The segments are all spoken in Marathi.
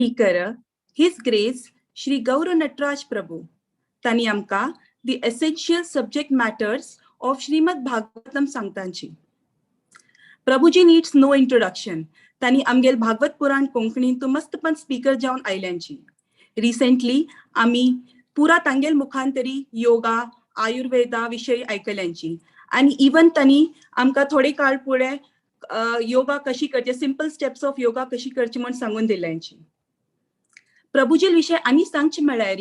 Speaker his grace Shri Gaur Nataraj Prabhu तांणी आमकां the essential subject matters of Shrimad Bhagavatam सांगतांची. Prabhuji needs no introduction. तांणी आमगेल भागवत पुराण कोंकणीन मस्तपण स्पीकर जावन आयल्यांची. रिसेंटली आमी पुरा तांगेल मुखान तरी योगा आयुर्वेदा विशयी आयकल्यांची आणि इवन तांणी आमकां थोडे काळ फुडें योगा कशी करचे, सिंपल स्टेप्स ऑफ योगा कशी करची म्हण सांगून दिल्यांची. प्रभुजी विषय आनी सांगचे म्हळ्यार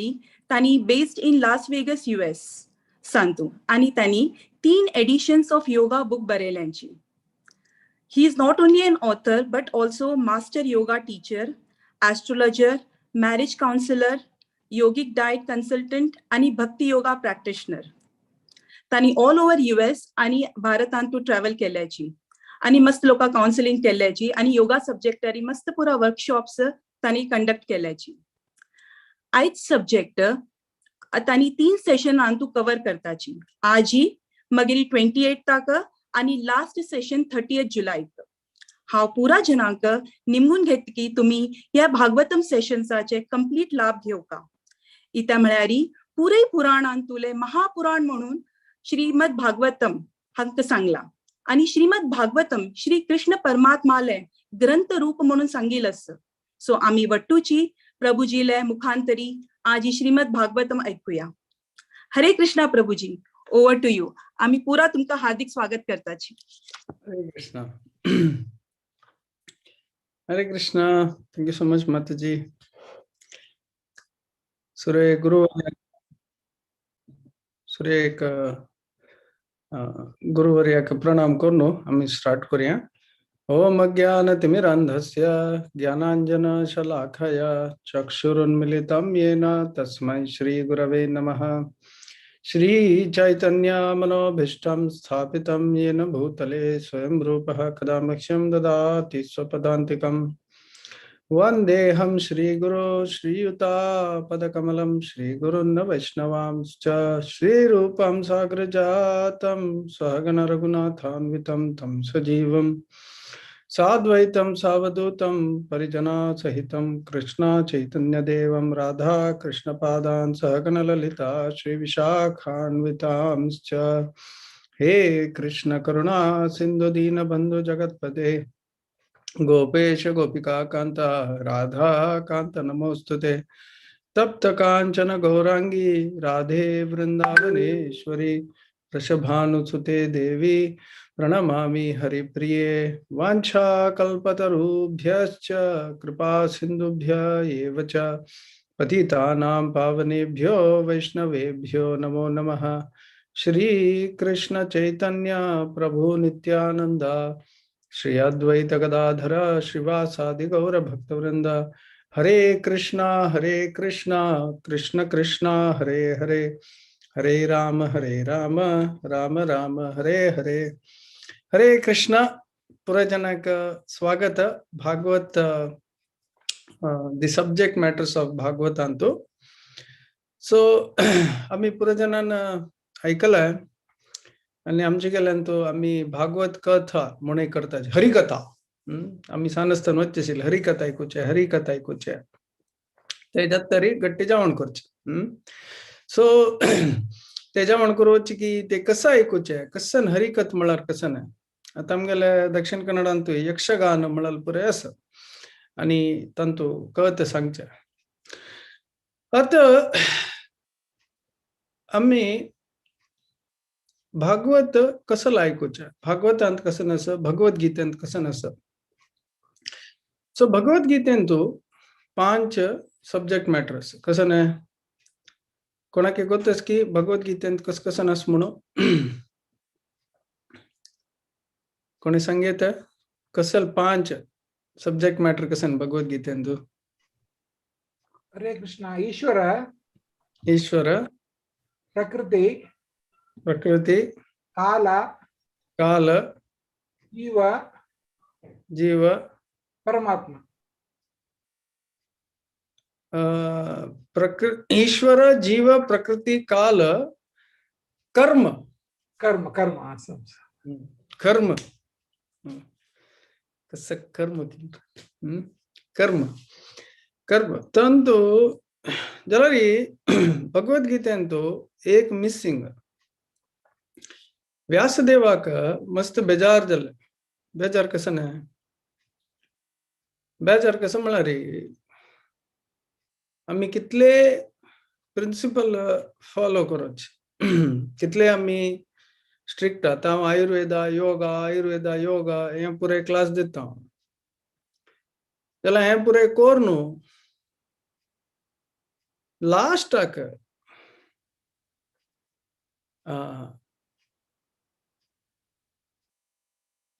तांणी based in Las Vegas US सांतू आणि तांणी 3 एडिशन्स ऑफ योगा बुक बरयल्यांची. He is not only an author but also master yoga teacher, astrologer, marriage counselor, yogic diet consultant आणि भक्ती योगा प्रॅक्टिशनर. तांणी ऑल ओव्हर US आणि भारतांत ट्रॅव्हल केल्याची आणि मस्त लोकां काउन्सिलिंग केल्याची आणि योगा सब्जेक्टारी मस्त पुरा वर्कशॉप्स तांणी कंडक्ट केल्याची. आयज सब्जेक्ट तांणी 3 सेशनां कवर करताची. आज ही मागीर 28 आणि लास्ट सेशन 30 जुलैक. हांव पुरा जनांक निमून घेत की तुमी ह्या भागवतम सेशन्साचे कंप्लीट लाभ घेवका. इत्या म्हळ्यार पुरय पुराणांत तुले महापुराण म्हणून श्रीमद भागवतम हांकां सांगला आणि श्रीमद भागवतम श्री कृष्ण परमात्माले ग्रंथ रूप म्हणून सांगिलस. सो आमी वट्टूची प्रभुजीले मुखांतरी आज ही श्रीमद भागवतम ऐकूया. हरे कृष्णा प्रभुजी, ओवर टू यू. आमी पुरा तुमका हार्दिक स्वागत करताची. हरे कृष्णा. हरे Krishna. Thank you so much माताजी. सूर्य गुरुवर्याक प्रणाम करून आम्ही स्टार्ट करूया. ओम अज्ञानतिमिरान्धस्य ज्ञानाञ्जनशलाखया चक्षुरुन्मिलितं येन तस्मै श्रीगुरवे नमः. श्रीचैतन्यमनोभीष्टं स्थापितं येन भूतले स्वयं रूपः कदा मह्यं ददाति स्वपदान्तिकम्. वन्देऽहं श्रीगुरो श्रीयुतापदकमलं श्रीगुरुन् वैष्णवांश्च श्रीरूपं साग्रजातं सहगण रघुनाथान्वितं तं सजीवं साद्वैतं सावधूतं परिजनसहितं कृष्ण चैतन्यदेवं राधा कृष्णपादान् सहगण ललिता श्रीविशाखान्वितांश्च. हे कृष्ण करुणा सिन्धु दीनबन्धु जगत्पते गोपेश गोपिका कांत राधा कांत नमोस्तुते. तप्त कांचन गौरांगी राधे वृंदावनेश्वरी वृषभानुसुते देवी प्रणमामि हरिप्रिये. वाञ्छा कल्पतरुभ्यश्च कृपा सिन्धुभ्य एव च पतितानां पावनेभ्यो वैष्णवेभ्यो नमो नमः. श्री कृष्ण चैतन्य प्रभु नित्यानंद श्री अद्वैत गदाधर श्रीवासादि गौर भक्तवृंद. हरे कृष्णा कृष्ण कृष्णा हरे हरे, हरे राम राम राम हरे हरे. हरे कृष्णा. पुरजनक स्वागत. Bhagavat the subject matters of Bhagavat आणतो. सो आम्ही पुरजनान ऐकलाय आणि आमचे गेल्यान तो आम्ही भागवत कथा म्हणून करता हरिकथा. आम्ही सानस्तान वच्चेशील हरिकथा ऐकूचे त्याच्यात तरी गट्टी जेवण करचे. सो ते जेवण करूचे की ते कसं ऐकूचे, कसन हरिकथ म्हळ्यार कसं नाही. आता आमगेले दक्षिण कन्नडांत यक्षगान म्हळ्यार पुरे असं आणि तांतू कथ सांगचे. आता आम्ही भागवत कसं ऐकूचे, भागवतांत कसं नसं, भगवद्गीतेंत कसं नसं. सो भगवद्गीतेंत 5 सब्जेक्ट मॅटर्स कसं नाही. कोणाक गोतस की भगवद्गीतेंत कसं नस म्हणून कोणी सांगेत कसल 5 सब्जेक्ट मॅटर कसं भगवद्गीतेंत. हरे कृष्णा. ईश्वर, प्रकृति, काल, जीव, परमात्मा. ईश्वर, जीव, प्रकृति, काल, कर्म. कसं कर्म. कर्म तंतु जलरी भगवद्गीतेंतु एक मिसिंग व्यासदेवाक मस्त बेजार जल बेजार कसं नाही बेजार कसं म्हणा रे आम्ही कितले प्रिन्सिपल फॉलो करूच कितले आम्ही स्ट्रिक्ट आता आयुर्वेदा योगा हे पुरे क्लास देता त्याला हे पुरे कोर नु लास्ट तक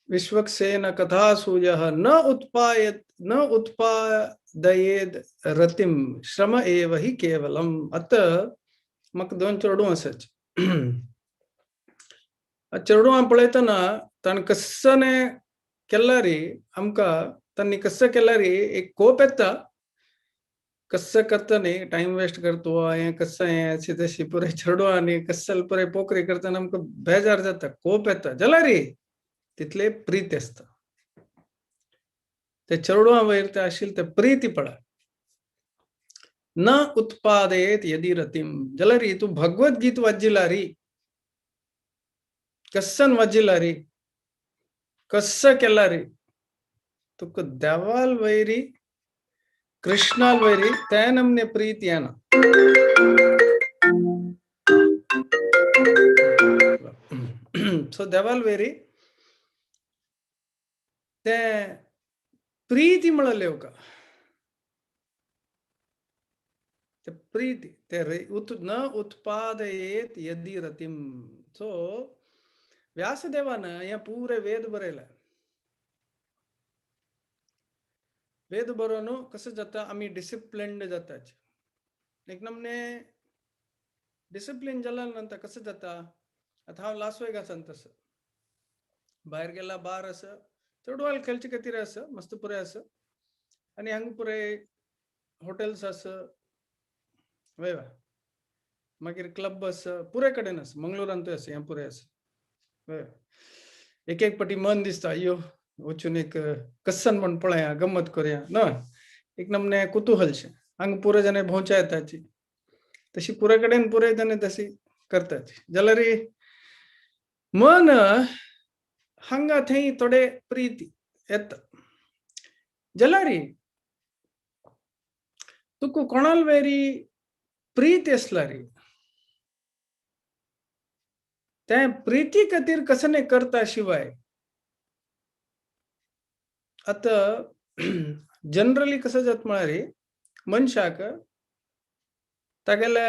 विश्वक्सेन कथासूयः न उत्पादयेद रतिम श्रम एव हि केवलम अत मक दोन चरडू असच चरडू पळयतना ताण कस्सने केला रे आमका तांणी कस्स केला रे एक कोप येता कसं करताना टाइम वेस्ट करतो हे कसं आहे अशी तशी पुरे चरडू आणि कसल पुरे पोकरी करताना आमका बेजार जाता कोप येता जला रे तिथले प्रीती असतं ते चरडुआ वयर ते आशिल ते प्रीती पडा न उत्पादयेत यदि रतिम जलरी तू भगवद्गीत वाजिला री कसन वाजिला री कसं केला रे तुक देवाल वैरी कृष्णाल वैरी त्या नमने प्रीती आहे ना सो देवाल वैरी ते प्रीती मिळाले हो का ते प्रीती ते न उत्पादयेत यदि रतिम सो व्यासदेवानं या पूरे वेद बरेला वेद बरोनो कसं जाता आम्ही डिसिप्लिन्ड जाताच एक नमने डिसिप्लिन झाल्यानंतर कसं जाता आता हा लास वेगासन तसं बाहेर गेला बार असं चढवाल खेळची कतीर असं मस्त पुरे असं आणि हंग पुरे हॉटेल्स असं वयवा मागीर क्लब असं पुरे कडेन असं मंगळुरांत असं ह्या पुरे असं एक एक पटी मन दिसता अयो वचून एक कसन म्हण पळया गंमत करूया न एक नमने कुतूहल शे हंग पुरे जणे भोंवच्या येताची तशी पुरे कडेन पुरे जणे तशी करताची जाल्यार मन हंगा थंय थोडे प्रीती येता जाल्यार तुका कोणाल वेरी प्रीती असला रे त्या प्रीती खातीर कसं नाही करता शिवाय आता जनरली कसं जात म्हळ्यार मनशाक तागेले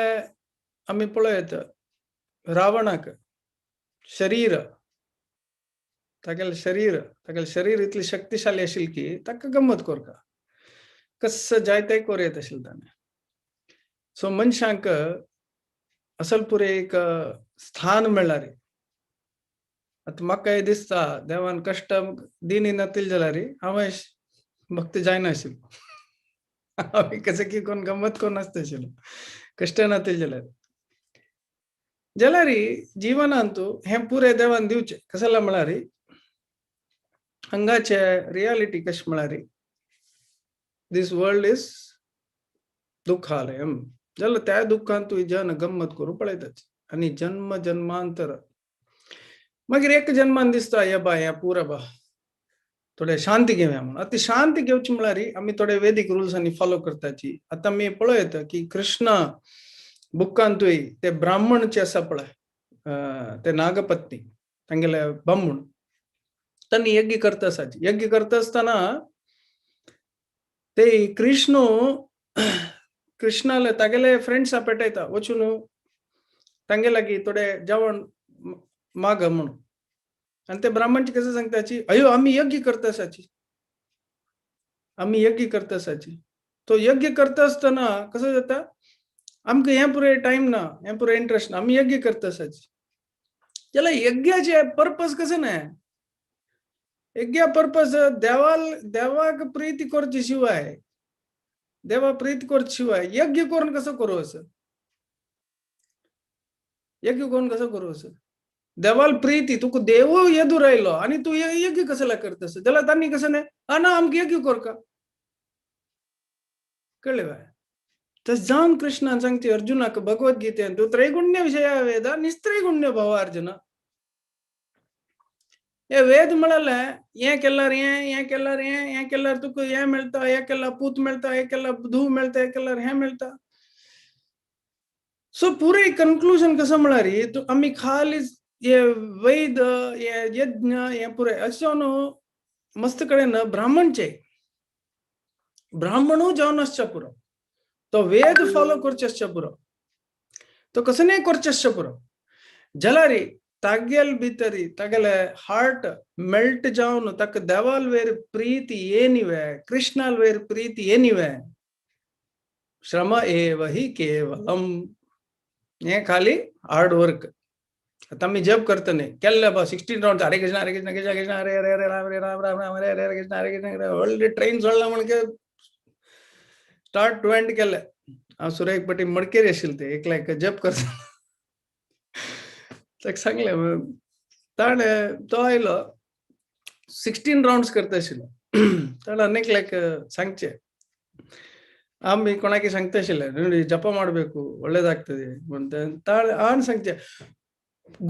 आम्ही पळयत रावणाक शरीर तागेले शरीर इतली शक्तिशाली आशिल की ताका गंमत करता कसं जाय ते कोर येत आशिल ताणें सो मनशांक असल पुरे एक स्थान मेळ्ळा रे आता म्हाका हे दिसता देवान कष्ट दिनी नातील जाल्यार हांवें भक्त जायना आशिल्लो हांवें कसं की कोण गंमत कोण नासता कष्ट नातील जाल्यार जिवनांतू हे पुरे देवान दिवचे कसला म्हळ्यार हंगाचे रियालिटी कशें म्हळ्यार दिस वर्ल्ड इज दुःखालयम जाल्यार त्या दुःखान तूं जन गंमत करूं पळयताच आनी जन्म जन्मांतर मागीर एक जन्मान दिसता या बा या पुरा बा थोडे शांती घेवया म्हणून आता शांती घेवची म्हळ्यार आमी थोडे वेदीक रुल्स आनी फॉलो करताची आता मी पळयत की कृष्ण बुकांतूय ते ब्राह्मणचे आसा पळय ते नागपत्नी तांगेले बामूण तांणी यज्ञ करता आसाची यज्ञ करता आसतना ते कृष्णाले तागेले फ्रेंड्स पेटयता वचून तांगे लागीं थोडे जेवण माग म्हणून आणि ते ब्राह्मणची कसं सांगताची अयो आम्ही यज्ञ करता आसाची तो यज्ञ करता आसतना कसं जाता आमकां हे पुरे टाइम ना हे पुरे इंटरेस्ट ना आम्ही यज्ञ करता आसाची जाल्यार यज्ञाचे पर्पज कसं ना यज्ञ पर्पज देवाक प्रीती करचे शिवाय देवा प्रीती करचे शिवाय यज्ञ करून कसं करू असं यज्ञ करून कसं करू असं देवाल प्रीती तुका देव येदू राहिलो आणि तू यज्ञ कसला करतस जाल्यार तांणी कसं नाही ना आमकां यज्ञ करका कळवा तस जाऊन कृष्णान सांगते अर्जुनाक भगवद्गीतेन तू त्रैगुण्य विषय वेद निस्त्रैगुण्य भव अर्जुन हे वेद म्हणाला हे केल्यार हे केल्यार हे केल्यार तुका हे मेळता हे केल्यार पूत मेळता हे केल्यार धू मेळता हे केल्यार हे मेळता सो पुरे कन्क्लूजन कसं म्हळ्यार तू आम्ही खाली हे वैद हे यज्ञ हे पुरे अशें न्हू मस्त कडेन ब्राह्मणचे ब्राह्मणू जावन आसचे पुरो तो वेद फॉलो करचे आसचे पुरो तो कसं नाही करचे आसचे पुरो जाल्यार तागेल भितरी तागेले हार्ट मेल्ट जावन ताका देवाल वेर प्रीती येनिवे कृष्णाल वेर प्रीती येनिवे श्रम एव हि केवलम हे खाली हार्ड वर्क आता मी जप करतने केल्ले बा 16 राउंड हरे कृष्ण हरे कृष्ण कृष्ण कृष्ण हरे हरे हरे राम हरे राम राम राम हरे हरे हरे कृष्ण हरे कृष्ण ऑलरेडी ट्रेन सोडला म्हणजे स्टार्ट टू एंड केले हांव सुरेख पटी मडकेर आशिल्ले ते एकला एक जप करता ताका सांगले ताणे तो आयलो 16 राउंड्स करता आशिल्लो ताणे अनेक लायक सांगचे आमी कोणाकी सांगता आशिल्ले ನೋಡಿ ಜಪ ಮಾಡಬೇಕು ಒಳ್ಳೆದಾಗ್ತದೆ ಅಂತ ತಾಳೆ ಆನ್ ಸಂಖ್ಯೆ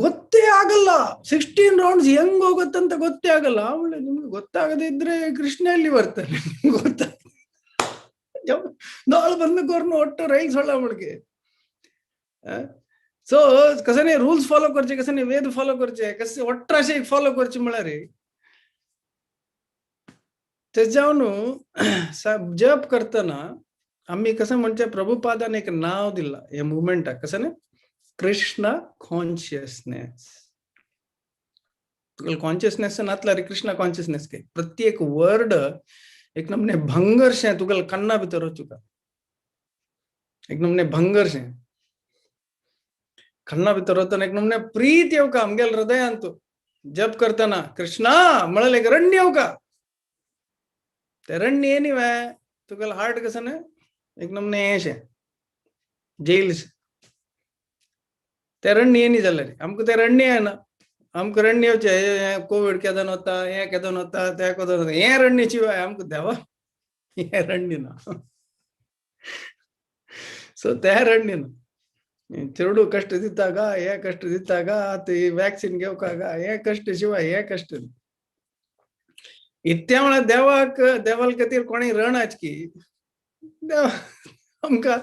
ಗೊತ್ತೇ ಆಗಲ್ಲ 16 ರೌಂಡ್ಸ್ ಹೆಂಗ್ ಹೋಗುತ್ತಂತ ಗೊತ್ತೇ ಆಗಲ್ಲ ಅವಳೆ ನಿಮ್ಗೆ ಗೊತ್ತಾಗದೇ ಇದ್ರೆ ಕೃಷ್ಣ ಎಲ್ಲಿ ಬರ್ತಾನೆ ಗೊತ್ತಾ ನಾಳೆ ಬಂದು ಕೋರ್ನ ಒಟ್ಟು ರೈಸ್ ಹೊಳ್ಳ ಅವಳಿಗೆ सो कसं नाही रूल्स फॉलो करचे कसं नाही वेद फॉलो करचे कसे अठराशे फॉलो करचे म्हळ्यार ते जावन जप करतना आम्ही कसं म्हणचे प्रभुपादान एक नाव दिला या मुवमेंटाक कसं नाही कृष्ण कॉन्शियसनेस तुगेल कॉन्शियसनेस नातला रे कृष्ण कॉन्शियसनेस के प्रत्येक वर्ड एक नमने भंगरशें तुगेल कन्ना भितर वचुका एक नमने भंगरशें कन्ना भितर वतना एक नमने प्रीत येवका आमगेल हृदयांत जप करतना कृष्णा म्हळ्यार एक रण्य येवका ते रण्य येनिवे तुगेल हार्ट कसं ने एक नमने हेशें जेल्स ते रण्य येनी जाल्यार आमकां ते रण्य येना आमकां रण्य येवचे कोविड केदोन वता हे केदोन वता ते केदोन वता हे रण्य शिवाय आमकां देवा हे रण्य ना सो ते रण्य ना चेडू कष्ट दिताಗ हे कष्ट दिताಗ ते वॅक्सिन घेवकाಗ हे कष्ट शिवाय हे कष्ट इतल्या म्हळ्यार देवाल खातीर कोणी रणच की देव आमकां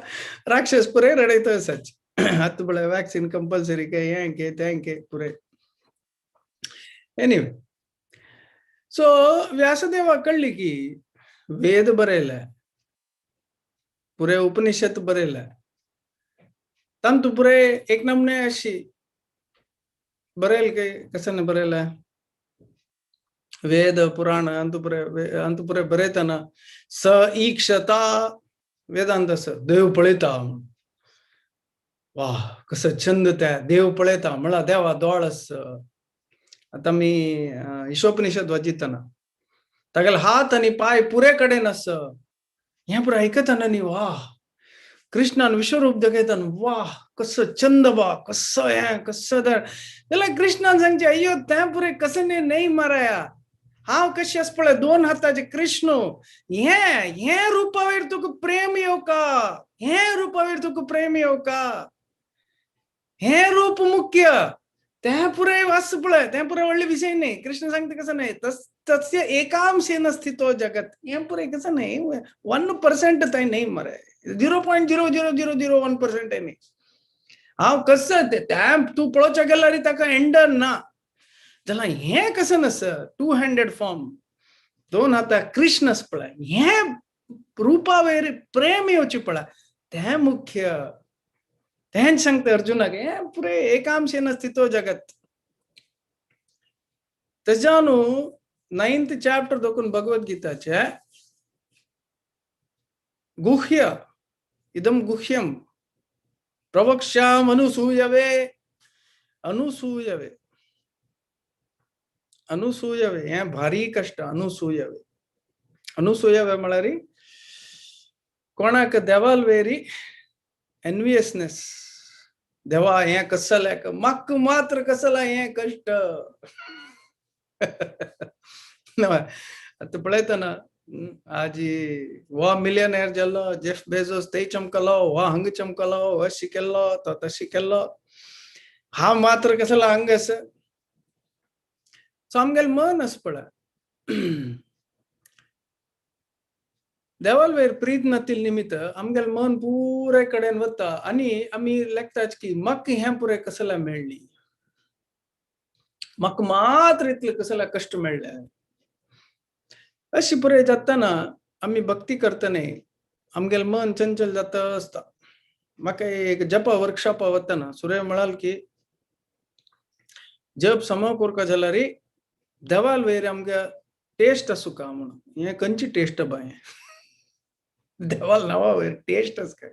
राक्षस पुरे रडयता आसाचे आतां म्हळ्यार वॅक्सिन कंपल्सरी के हें के तें के पुरे एनीवे सो व्यासदेवाक कळ्ळी की वेद बरयले पुरे उपनिषद बरयले तंतु पुरे एक नमने अशी बरेल के कसं बरेला वेद पुराण अंतपुरे बरयतना स ईक्षता वेदांत देव पळयता वा कसं छंद त्या देव पळयता म्हळ्यार देवा दोळस आता मी ईशोपनिषद वाचितना तागेल हात आणि पाय पुरे कडेन आस हे पुरे ऐकतना न्ही वा कृष्णान विश्वरूप दाखयताना वाह कसं छंद बा कसं हे कसं जाल्यार कृष्णान सांगचे अय्यो तें पुरे कसं नाही माराया हांव कशें आस पळय 2 हाताचे कृष्ण हे रुपावेर तुका प्रेम येवका हे रुपावेर तुका प्रेम येवका हे रूप मुख्य तें पुरे वास पळय तें पुरे व्हडले विशय न्ही कृष्ण सांगता कसं नाही तस्य एकांशेन स्थितो जगत हे पुरे कसं नाही 1% थंय नाही मरे 0.0001% आहे हांव कसं तें तूं पळोवचें गेल्यार ताका एंड ना जाल्यार हें कसं नस 2 हँडेड फॉर्म 2 हातां कृष्ण पळय हे रुपा वयर प्रेम येवची पळय तें मुख्य तें सांगता अर्जुनाक हे पुरे एकांशेन स्थितो जगत तेज्या न्हू 9th चॅप्टर देखून भगवद्गीताचे गुह्य इदम गुह्यम प्रवक्ष्याम अनुसूयवे हे भारी कष्ट अनुसूयवे म्हळ्यार कोणाक देवाल वेरी एनवियसनेस देवा हे कसले म्हाका मात्र कसला हे कष्ट आता पळयतना आज वा मिलियनेर जालो जेफ बेझोस ते चमकलो वा हंग चमकलो अशी केल्लो तो तशी केल्लो हा मात्र कसला हंग अस सो आमगेल मन अस पळय देवाल वयर प्रीत नातील निमित्त आमगेल मन पुरे कडेन वता आणि आमी लेखताच की म्हाका हें पुरे कसला मेळ्ळी म्हाका मात्र इतले कसला कष्ट मेळ्ळे अशी पुरे जाताना आमी भक्ती करताना आमगेल मन चंचल जाता असता म्हाका एक जप वर्कशॉप वताना सूर्य म्हणाल की जप समो करता जाल्यार देवाल वयर आमगे टेस्ट असू का म्हणून हे खंयची टेस्ट बाय देवाल नावा वयर टेस्ट आस काय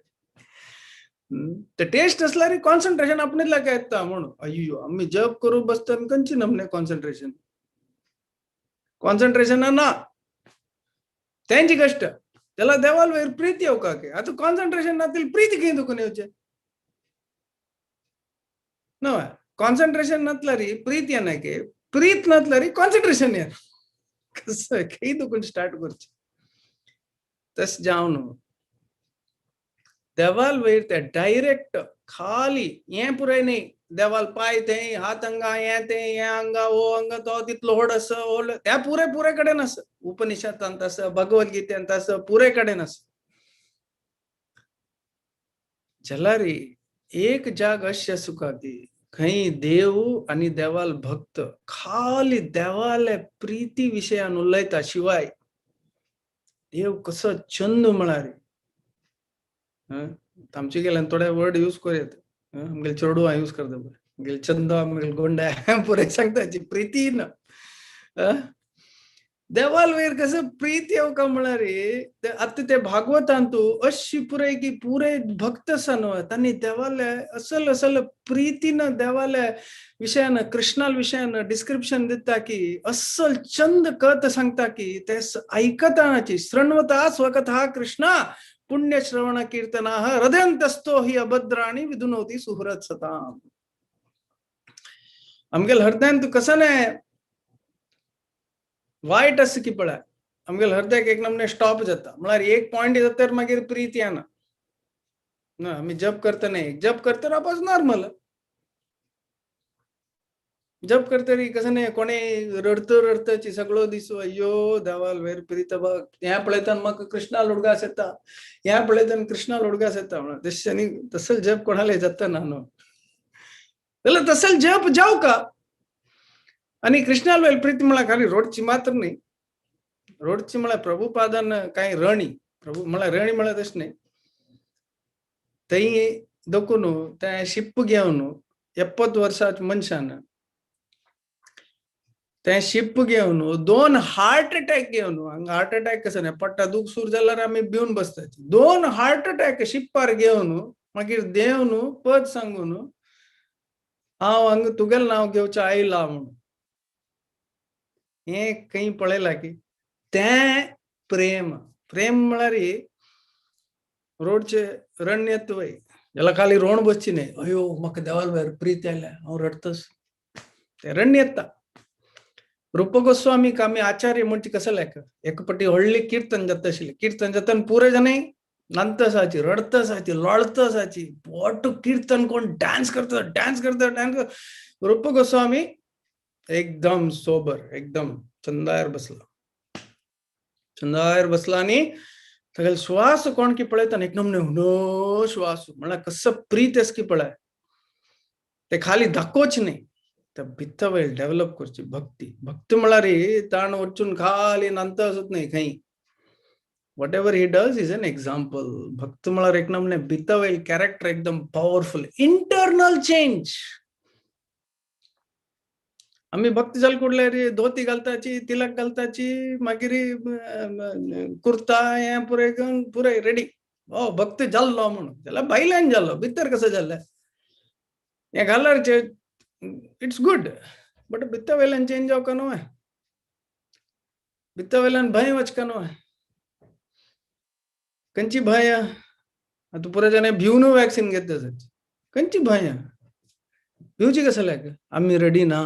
ते टेस्ट असल्यार कॉन्सन्ट्रेशन आपणेच लागा येता म्हणून अय्यो आमी जप करू बसतना खंयची नमने कॉन्सन्ट्रेशन ना त्यांची कष्ट त्याला देवाल वयर प्रीती येवका की आता कॉन्सन्ट्रेशन नातील प्रीती खंय दुखून येवचे न्हय कॉन्सन्ट्रेशन नातल्यारी प्रीत येना की प्रीत नातल्यारी कॉन्सन्ट्रेशन येना कसं खंय दुखून स्टार्ट करचे तस जावन देवाल वयर ते डायरेक्ट खाली हे पुरे न्ही देवाल पाय थंय हात हांगा हे हांगा हो हांगा तो तितलो व्हड आस त्या पुरे पुरे कडेन आस उपनिषदांत आस भगवद्गीतेंत आस पुरे कडेन आस जाल्यार एक जाग अशी आसूं का की खंय देव आनी देवाल भक्त खाली देवाले प्रीती विशयान उलयता शिवाय देव कसो चंद म्हळ्यार आमचे गेल्यान थोडे वर्ड यूज करूयात आमगेले चेडू यूज करता आमगेले चंद आमगेले गोंड्या पुरे सांगताची प्रीती ना देवाल वयर कसं प्रीत येवका म्हळ्यार आता ते भागवतांतू अशी पुरे की पुरे भक्त आसा न्हय तांणी देवाले असल असल प्रीतीन देवाले विशयान कृष्णाल विशयान डिस्क्रिप्शन दिता की असल चंद कथ सांगता की ते ऐकतानाची श्रण्वता स्वकथा कृष्णा पुण्य श्रवण कीर्तना हृदयंतस्तो हि अभद्राणी विधुनोती सुहृद सताम आमगेल हृदयांत कसं नाही वाईट असं की पळय आमगेल हृदयाक एक नमने स्टॉप जाता म्हळ्यार एक पॉइंट येता तर मागीर प्रीत येना ना आमी जप करतना जप करता रावपाच नॉर्मल जप करतरी कसं नाही कोणी रडतची सगळो दीस अय्यो देवाल वयर प्रीत बघ ह्या पळयतना म्हाका कृष्णाल उडगास येता ह्या पळयतना कृष्णाल उडगास येता म्हणून तशें तसल जप कोणाले जाता ना न्हू जाल्यार तसल जप जाऊ का आणि कृष्णाल वयर प्रीती म्हळ्यार खाली रोडची मात्र न्ही रोडची म्हळ्यार प्रभुपादान कांय रणी प्रभू म्हळ्यार रणी म्हळ्यार तशें न्ही थंय दोकून ते शिप्प घेवन 70 वर्साच्या मनशान ते शिप्प घेवन 2 हार्ट अटॅक घेवन हार्ट अटॅक कसं नाही पट्टा दुख सुरू जाल्यार आमी भिवन बसतात 2 हार्ट अटॅक शिप्पार घेवन मागीर देवन पद सांगून हांव हांगा तुगेलें नांव घेवचें आयला म्हणून हे खंय पळयलां की तें प्रेम प्रेम म्हळ्यार रोडचे रणयत्व जाल्यार खाली रोवन बसची न्ही अयो म्हाका देवाल वयर प्रीत आयल्या हांव रडतस ते रण येता रूप गोस्वामीक आमी आचार्य म्हणचे कसं लायक एक पटी व्हडली कीर्तन जाता आशिल्ली कीर्तन जातना पुरे जाणां नाचतासाची रडतासाची लोळतासाची पोट कीर्तन कोण डान्स करता रूप गोस्वामी एकदम सोबर एकदम चंदायर बसला आणि सगळे श्वास कोण की पळयता एक नमने हुनो श्वास म्हळ्यार कसं प्रीत आस की पळय ते खाली दाखोवच न्ही ते भित्त वेळ डेव्हलप करची भक्ती म्हळ्यार ताण वचून खाली नांत आसत न्ही खंय what ever he does is an example भक्त म्हळ्यार एक नमने भित्त वेळ कॅरेक्टर एकदम पॉवरफुल इंटरनल चेंज आम्ही भक्त जाल कुडल्यार धोती घालताची तिलक घालताची मागीर कुर्ता हे पुरे घेवन पुरे रेडी हो भक्त जाल्लो म्हणून जाल्यार भायल्यान जाल्लो भितर कसं जाल्लें हे घाल्यार इट्स गुड बट भित्त वयल्यान चेंज जावका न्हू भित्त वयल्यान भंय वचका न्हू खंयची भंय आतां पुरे जाण भिवन वॅक्सिन घेता खंयची भंय भिवची कसल्याक आमी रेडी ना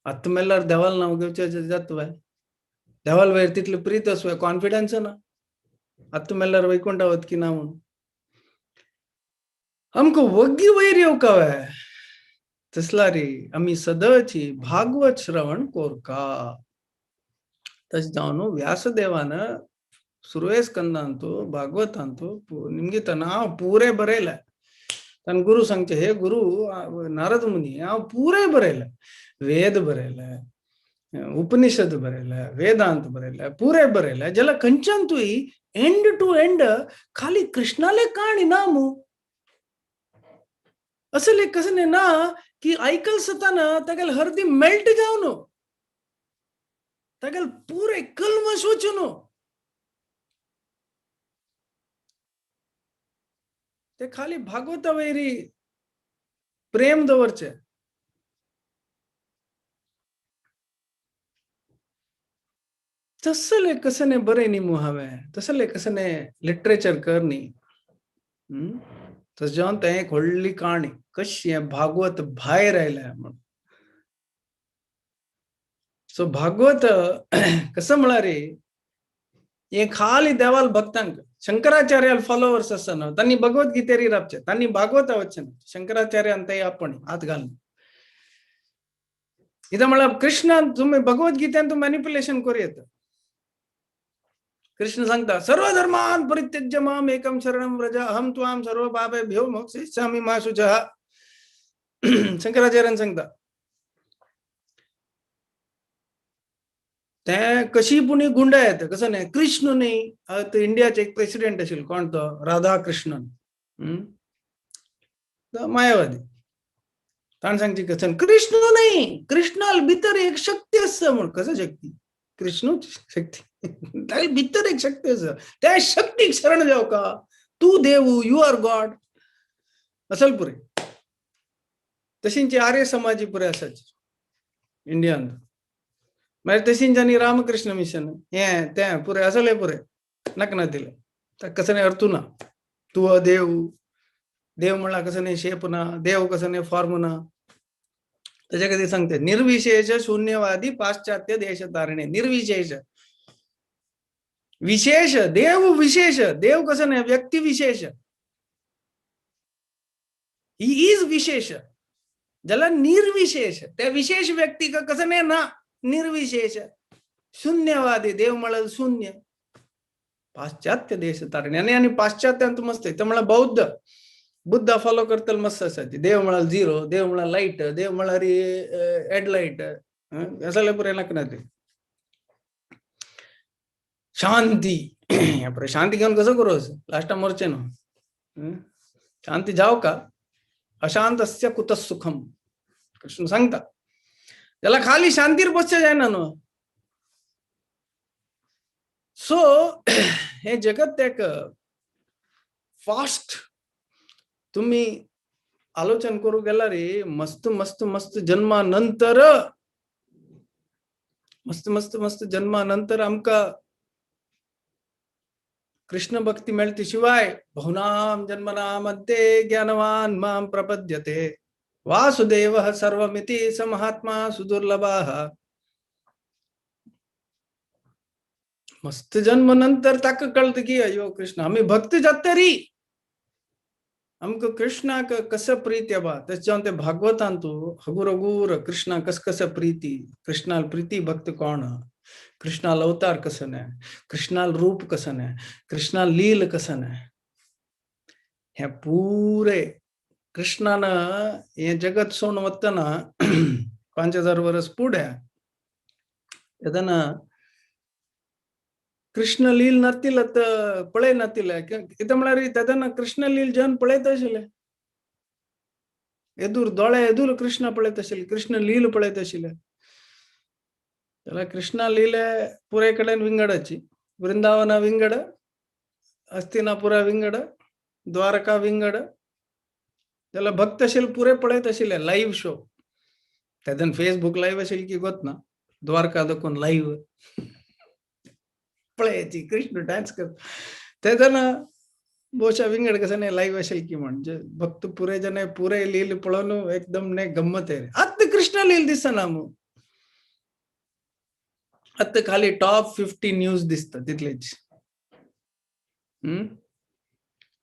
आत्ता मेल्यार देवाल नांव घेवचें जाता बाय देवाल वयर तितले प्रीत असवे कॉन्फिडन्स ना आता तुमेल्लार वैकुंठ आवत की ना म्हणून हमको वग्गी वैर येवकावे तसला रे आम्ही सदची भागवत श्रवण कोरका तस जावन व्यासदेवानं सुरुवे स्कंदांतो भागवतांतो निमगे हांव पूरे बरयला तन गुरु सांगचे हे गुरु नारद मुनी हांव पूरे बरयला वेद बरयला उपनिषद बरयला वेदांत बरयला पूरे बरयला जला खंयच्यान तुई एंड टू एंड खाली कृष्णाले कहाणी ना मू असले कसने ना की ऐकल सताना तगल हरदी मेल्ट जावनो तगल पूरे कलम सोचनो ते खाली भागवता वैरी प्रेम दवरचे तसले कसने बरे नी मुहावे तसले कसने लिटरेचर करनी तस जावन ते एक व्हडली काणी कशी भागवत भायर आयल्या म्हणून सो भागवत कसं म्हणा रे हे खाली देवाल भक्तांक शंकराचार्याल फॉलोवर्स असताना त्यांनी भगवद्गीतेरी रापचे त्यांनी भागवत वचन शंकराचार्य अंत आपण हात घालून इथं मला कृष्ण तुम्ही भगवद्गीतेन तू मॅनिप्युलेशन करू येतं कृष्ण सांगता सर्व धर्मान परित्यज्य माम एकम शरणम व्रज अहम त्वाम सर्व पापेभ्यो मोक्षयिष्यामि मा शुचः शंकराचार्यान सांगता ते कशी पुणे गुंड आहेत कसं नाही कृष्ण नाही इंडियाचे एक प्रेसिडेंट असेल कोण तो राधाकृष्णन मायावादी ताण सांगते कसं कृष्ण नाही कृष्णाल भितर एक शक्ती असतं म्हणून कसं शक्ती कृष्ण शक्ती भितर एक शक्ती असं त्या शक्तीक शरण जाव का तू देव यू आर गॉड असल पुरे तशींची आर्य समाजी पुरे असायची इंडियान मागीर तशींच्यांनी रामकृष्ण मिशन हे ते पुरे असले पुरे नकना दिले कसं नाही अर्थू ना तू देव देव म्हणला कसं नाही शेप ना देव कसं नाही फॉर्म ना त्याच्या कधी सांगते निर्विशेष शून्यवादी पाश्चात्य देश तारणे निर्विशेष विशेष देव कसं नाही व्यक्ती विशेष ही इज विशेष ज्याला निर्विशेष त्या विशेष व्यक्ती का कसं नाही ना निर्विशेष शून्यवादी देव म्हणा शून्य पाश्चात्य देश तारणे आणि पाश्चात्यांत मस्त आहे तर मला बुद्ध फॉलो करतल मस्त असायची देव म्हणा झिरो देव म्हणा लाईट देव म्हणा हेडलाईट असं पुरे नकना ते शांती शांती घेऊन कसं करू लास्ट मोर्चे ना शांती जाव का अशांतस्य कुतः सुखम कृष्ण सांगता त्याला खाली शांतीर बसच्या जाय ना सो हे जगत एक फास्ट तुम्ही आलोचन करू गेला रे मस्त मस्त मस्त जन्मानंतर जन्मानंतर आमका कृष्ण भक्ती मिळते शिवाय बहुनाम जन्मनामध्ये ज्ञानवान माम प्रपद्यते वासुदेव सर्वमिति स महात्मा सुदुर्लभाः मस्त जन्म नंतर ताक कळत की अयो कृष्ण आम्ही भक्त जातरी हमको कृष्णा कस प्रीती बा त्याच्या ते भागवतांतू हगुर कृष्णा कस प्रीती कृष्णाल प्रीती भक्त कोण कृष्णाल अवतार कसं नाही कृष्णाल रूप कसं नाही कृष्णाल लील कसं नाही हे पुरे कृष्णानं हे जगत सोन वत्तना 5000 वर्ष पुढे त्यानं कृष्ण लील नतील तर पळे नतील इथं म्हणारी त्यानं कृष्ण लील जन पळेत असेल एदूर दोळे एदूर कृष्ण पळेत असेल कृष्ण लील पळेत असेल त्याला कृष्ण लीले पुरे कडेन विंगडाची वृंदावन विंगड हस्तिनापुरा विंगड द्वारका विंगड त्याला भक्त असेल पुरे पळेत असेल लाईव्ह शो त्यातून फेसबुक लाईव्ह असेल की गोत ना द्वारका दाखवून लाईव्ह पळायची कृष्ण डान्स कर त्यातून बोशा विंगड कसं नाही लाईव्ह असेल की म्हणजे भक्त पुरे जण पुरे लील पळवणं एकदम नाही गंमत आहे आता कृष्ण लील दिसना मग आता खाली टॉप 50 न्यूज दिसतात तिथलेच.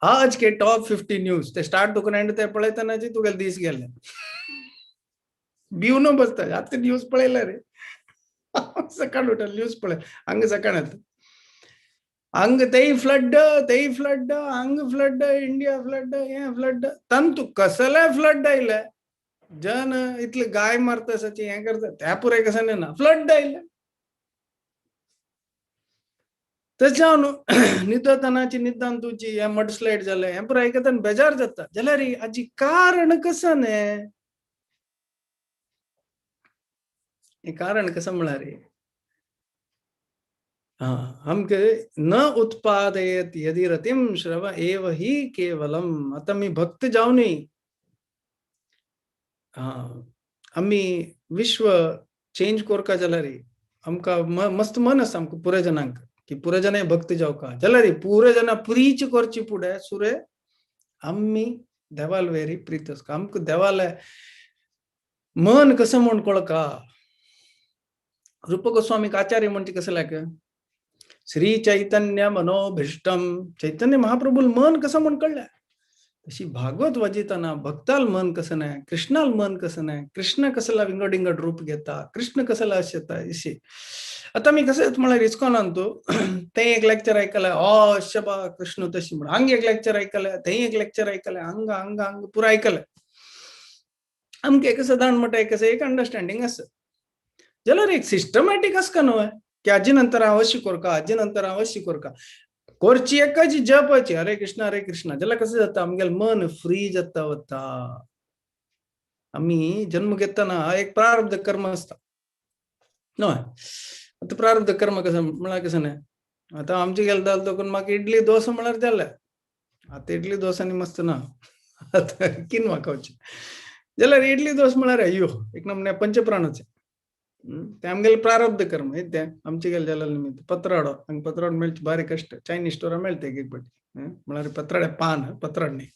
आज के टॉप 50 न्यूज ते स्टार्ट दुकान एंड ते पळयतानाची तुगेले दीस गेले. बिवनो बसता आता न्यूज पळयला रे. सकाळ उठल न्यूज पळय हंग सकाळ येता हंग तेई फ्लड हंग फ्लड इंडिया फ्लड हे फ्लड तंतु कसले फ्लड आयले जन इतले गाय मारता सची हे करता त्या पुरे कसं नाही ना फ्लड आयले त्याच्यावन निदतनाची निदांतूची हे मडस्लाइड झाले हे पुरे ऐकताना बेजार जाता जाल्यार हाची कारण कसं ने हे कारण कसं म्हळ्यार हमके न उत्पादयत यदि रतिम श्रव एव ही केवलम. आता मी भक्त जाऊ नये आम्ही विश्व चेंज कोरका जाल्यार आमका मस्त मन आसा आमकां पुरे जनांक की पुरे जन भक्त जावका जाल्यार पुरे जना प्रीच करची पुढे सुरे आम्ही देवाल वेरी प्रीत आसका आमकां देवाले मन कसं म्हण कळका. रूप गोस्वामी आचार्य म्हणचे कसं लायक श्री चैतन्य मनोभीष्टम चैतन्य महाप्रभूल मन कसं म्हण कळलं तशी भागवत वाजिताना भक्ताल मन कसं नाही कृष्णाल मन कसं नाही कृष्ण कसला विंगडिंगड रूप घेता कृष्ण कसला असता अशी. आता मी कसं तुम्हाला इस्कॉन आणतो ते एक लेक्चर ऐकलंय शबा कृष्ण तशी म्हणून अंग एक लेक्चर ऐकलंय ते एक लेक्चर ऐकलंय अंग अंग अंग पुरा ऐकलंय आमके कसं दाण म्हणटा कसं एक अंडरस्टँडिंग असं जाल्यार एक सिस्टमॅटिक आसका न्हय की हाजे नंतर अवश्य करका हाजे नंतर अवश्य करका करची एकाची जपाची हरे कृष्णा जाल्यार कसं जाता आमगेल मन फ्री जाता वता. आम्ही जन्म घेताना एक प्रारब्ध कर्म असता न्हय. आता प्रारब्ध कर्म कसं म्हळ्यार कसं नाही आता आमचे गेल जाल तो म्हाका इडली डोसा म्हळ्यार जालें आता इडली डोसानी मस्त ना आता किन म्हाका जाल्यार इडली डोस म्हळ्यार अयो एक नमने पंचप्राणाचे ते आमगेले प्रारब्ध कर्म हे ते आमचे गेले जाल्यार निमित्त पत्राडो पत्राड मेळचे भारी कष्ट चायनीज स्टोरा मेळते एक फाटी म्हळ्यार पत्राडे पान पत्राड न्ही.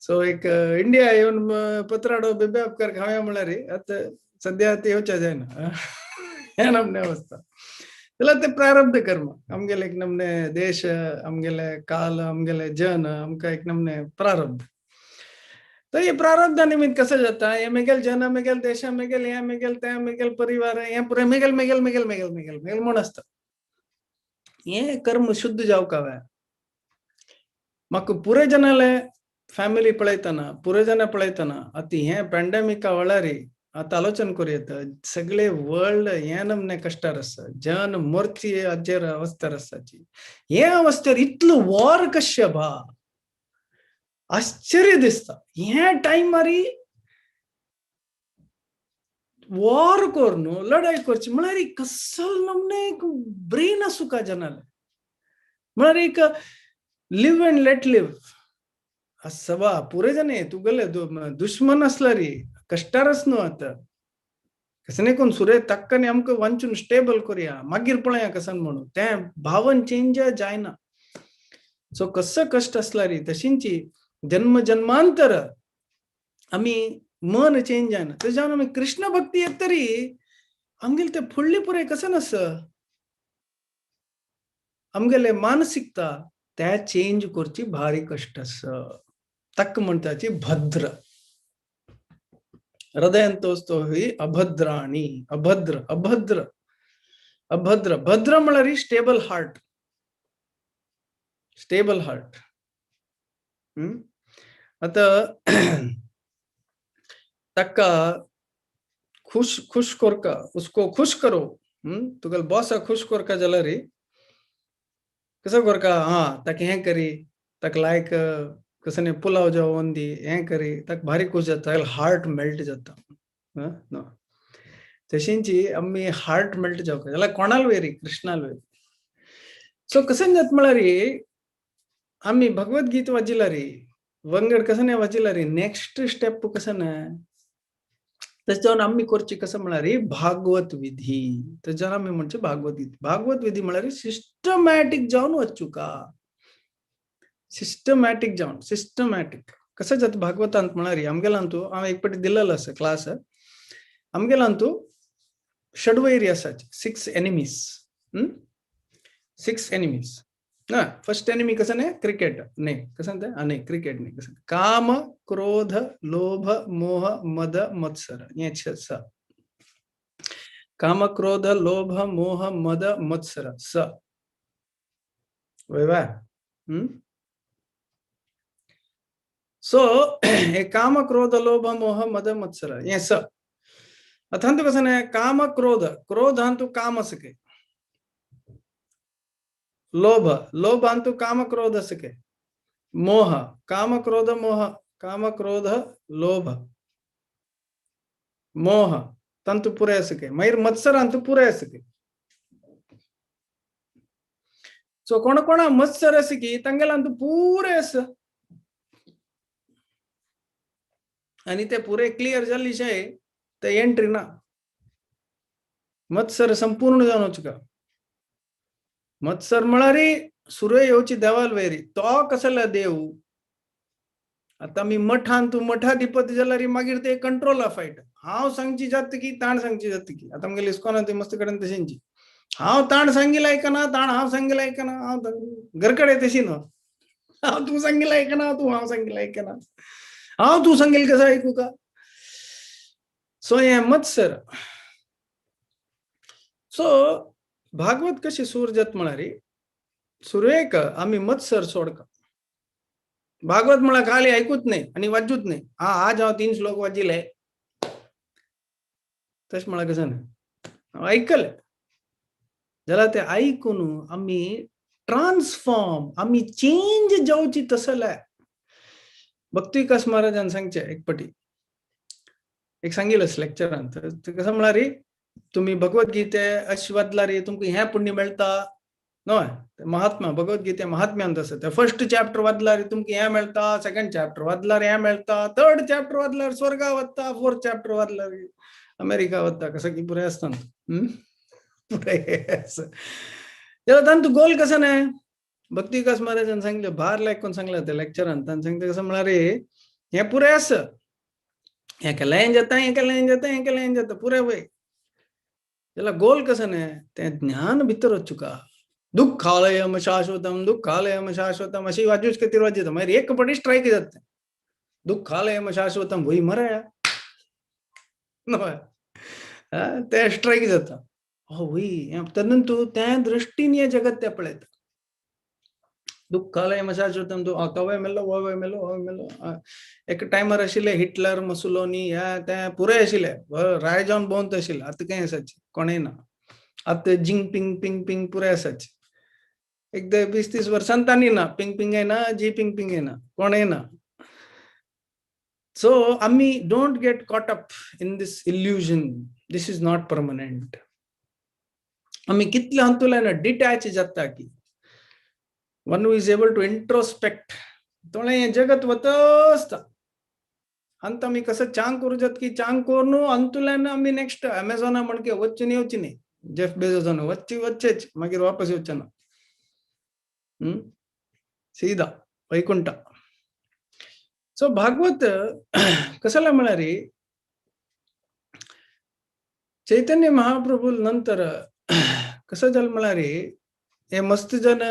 सो एक इंडिया येवन पत्राडो बेबे अपकार खावया म्हळ्यार आता सद्या ते येवचे जायना हे नमने अवस्था जाल्यार ते प्रारब्ध कर्म आमगेले एक नमने देश आमगेले काल आमगेले जन आमकां एक नमने प्रारब्ध. तो ये प्रारब्ध निमित्त कसं जाता हे मेगेल जन मेगेल देश मेगेल हे मेगेल ते मेगेल परिवार हे पुरे मेगेल मेगेल मेगेल मेगेल मेगेल मेगेल म्हण आसता. हे कर्म शुद्ध जावका म्हाका पुरे जनाले फॅमिली पळयतना पुरे जना पळयतना आतां हे पॅन्डेमिका वेळार आता आलोचन करूं सगळे वर्ल्ड हे नमने कश्टार आसा जन मरची हाजेर अवस्थेर आसाची हे अवस्थेर इतलो वॉर कशें भा आश्चर्य दिसता. हे टायमार वॉर कर न्हू लढाई करची म्हळ्यार कसल नमने एक ब्रेन आसूं का जनाले म्हळ्यार एक लिव्ह अँड लेट लिव्ह सवा पुरे जणे तुगेले दुश्मन आसला रे कश्टारच न्हू आता कसं नाही कोण सुरे तक्कने आमकां वांचून स्टेबल करूया मागीर पळया कसन म्हणून ते भावन चेंज जायना. सो कसं कष्ट आसला रे तशींची जन्म जन्मांतर आम्ही मन चेंज जायना तेज्यान आमी कृष्ण भक्ती येत तरी आमगेले ते फुडले पुरे कसं नस आमगेले मानसिकता त्या चेंज करची भारी कष्ट आसा. तक्क म्हणटाची भद्र हृदयंतोस्तो ही अभद्राणी अभद्र अभद्र अभद्र भद्र म्हळ्यार स्टेबल हार्ट स्टेबल हार्ट. आता तक्का खुश खुश करका उसको खुश करो तुगेल बॉस खुश करका जाल्यार कसं करका ताका हें करी ताका लायक कसं नाही पुलाव जेवण दी हें करी ताका भारी खुश जाता हार्ट मेल्ट जाता. तशींची आमी हार्ट मेल्ट जावका जाल्यार कोणाल वेरी कृष्णाल वेरी. सो कशें जाता म्हळ्यार आमी भगवद्गीत वाजिल्यार वंगड कसं नाही वाजिल्यार नेक्स्ट स्टेप कसं नाही त्याच्यावर आम्ही करची कसं म्हळ्यार भागवत विधी त्याच्यावर आम्ही म्हणचे भागवत विधी म्हळ्यार सिस्टमॅटिक जावन वचूं का सिस्टमॅटिक जावन सिस्टमॅटिक कसं जाता भागवतांत म्हळ्यार आमगेलांतू हांव एक फावटी दिलेलो आसा क्लास आमगेलांतू षडवैरी असायचे, 6 enemies. 6 enemies. ना फर्स्ट एनिमी कसं नाही, क्रिकेट नाही, कसं नाही क्रिकेट नाही, कसं काम क्रोध लोभ मोह मद मत्सर. याच काम क्रोध लोभ मोह मद मत्सर स वैवा. सो हे काम क्रोध लोभ मोह मद मत्सर हे स अथांतु कसं नाही, काम क्रोध क्रोध अंतु काम असके, लोभ लोभ अंतु काम क्रोध असके, मोह काम क्रोध मोह काम क्रोध लोभ मोह तंतु पुरे असके, मयूर मत्सर अंतु पुरे असके. सो कोण कोण मत्सर असकी तंगेला अंतु पुरे अस आणि ते पुरे क्लियर झाली शे ते एंट्री ना मत्सर संपूर्ण जाणूच का. मत्सर म्हणारी सुरे येऊची देवाल वैरी तो कसला देव. आता मी मठान तू मठाधिपती जलारी मागीर ते कंट्रोल फाईट हाव सांगची जात की ताण सांगची जात की. आता मग इस्कॉन ते मस्त कडन तशींची हाव ताण सांगिलाय का ना, ताण हाव सांगिलाय का ना, हाव घरकडे तशी ना, हाव तू सांगिलाय का ना, तू हाव सांगिलाय का ना, हाव तू सांगेल कसं ऐकू का. सो हे मत्सर. सो भागवत कशी सूरजत म्हणारी सुरेख आम्ही मत्सर सोडका. भागवत मला खाली ऐकूच नाही आणि वाजूच नाही. हा आज हांव 3 श्लोक वाजिले तश मला कसं नाही ऐकलं जला ते ऐकून आम्ही ट्रान्सफॉर्म आम्ही चेंज जाऊची तसलं. भक्ती विकास महाराजांनी सांगचे एक पटी एक सांगितलं लेक्चरांत ते कसं म्हणारी तुम्ही भगवद्गीते अशी वाचलारी तुमका ह्या पुण्य मिळता नोय. महात्मा भगवद्गीते महात्म्यान तसं फर्स्ट चॅप्टर वाचलारी तुमका ह्या मिळता, सेकंड चॅप्टर वाचलारी ह्या मिळता, थर्ड चॅप्टर वाचलारी स्वर्गा वत्ता, फोर्थ चॅप्टर वाचलारी अमेरिका वत्ता. कसं की पुरे असतात पुरे तू गोल कसं नाही. भक्ती विकास महाराजांनी सांगितलं बाहेर लायकून सांगलं ते लेक्चरान त्यांनी सांगितलं कसं म्हणारे हे पुरे असं हे केला येऊन जाता हे केला येऊन जाता हे केला येऊन जातं पुरे वय त्याला गोल कसं नाही ते ज्ञान भितर चुका. दुःखालयम शाश्वतम दुःखालयम शाश्वतम अशी वाजूच किती वाजत मारी एक पटी स्ट्राईक जाते. दुःखालयम शाश्वतम वही मराया ते स्ट्राईक जातं हो वही तदनंतर त्या दृष्टीने जगत त्या पळत दुःखालयम शाश्वतम तो कवय मेलो वय मेलो वय मेलो. एक टायमर आशिल्ले हिटलर मसुलोनी ह्या त्या पुरे आशिल्ले राय जावन भोंवत आशिल्ले. आता काय असायचे कोणेय ना. आता जिंग पिंग पिंग पिंग पुरे असायचे. एकदा 20-30 वर्षांतानी ना पिंग पिंग आहे ना जी पिंग पिंग आहे ना कोण आहे ना. सो आम्ही don't get caught up in this illusion. This is not permanent. आम्ही कितले अंतुला ना डिटॅच जाता की one who is able to introspect तोळे जगत वतस्त अंत आम्ही कसं चांग करू जात की चांग करून अंतुल्यानं आम्ही नेक्स्ट अमेझॉन म्हणके वच्ची नाही जेफ बेझोस वच्चेच मागीर वापस येवचे ना सीधा वैकुंठ. सो भागवत कशाला म्हणारी चैतन्य महाप्रभू नंतर कसं झालं म्हणारी हे मस्त जण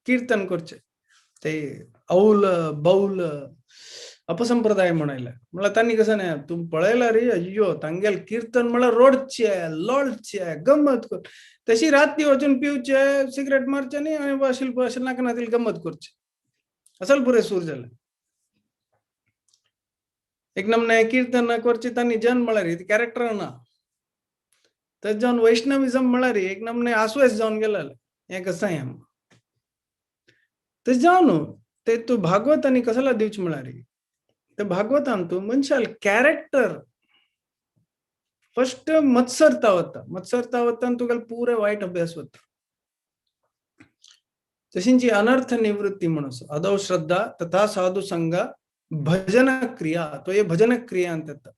कीर्तन करचे ते औल बौल अपसंप्रदाय म्हणायला मला त्यांनी कसं नाही तू पळायला रे अय्यो तांगेल कीर्तन मला रोडचे लोळचे गंमत कर तशी रात्री वचून पिवचे सिगरेट मारचे आणि वाशील नाकनातील गंमत करचे असल पुरे सूर झालं. एक नमने कीर्तन करचे त्यांनी जन म्हणारी कॅरेक्टर ना तर जाऊन वैष्णविझम म्हणारी एक नमने आसवेस जाऊन गेला हे कसं आहे ते जाऊन ते तू भागवत आणि कशाला दिवच म्हणारी ते भागवतान तू मनशाल कॅरेक्टर फर्स्ट मत्सरता होता तुगेल पुरे वाईट अभ्यास होता. तशींची अनर्थ निवृत्ती म्हणून अदव श्रद्धा तथा साधू संघ भजन क्रिया तो ये भजन क्रिया अंत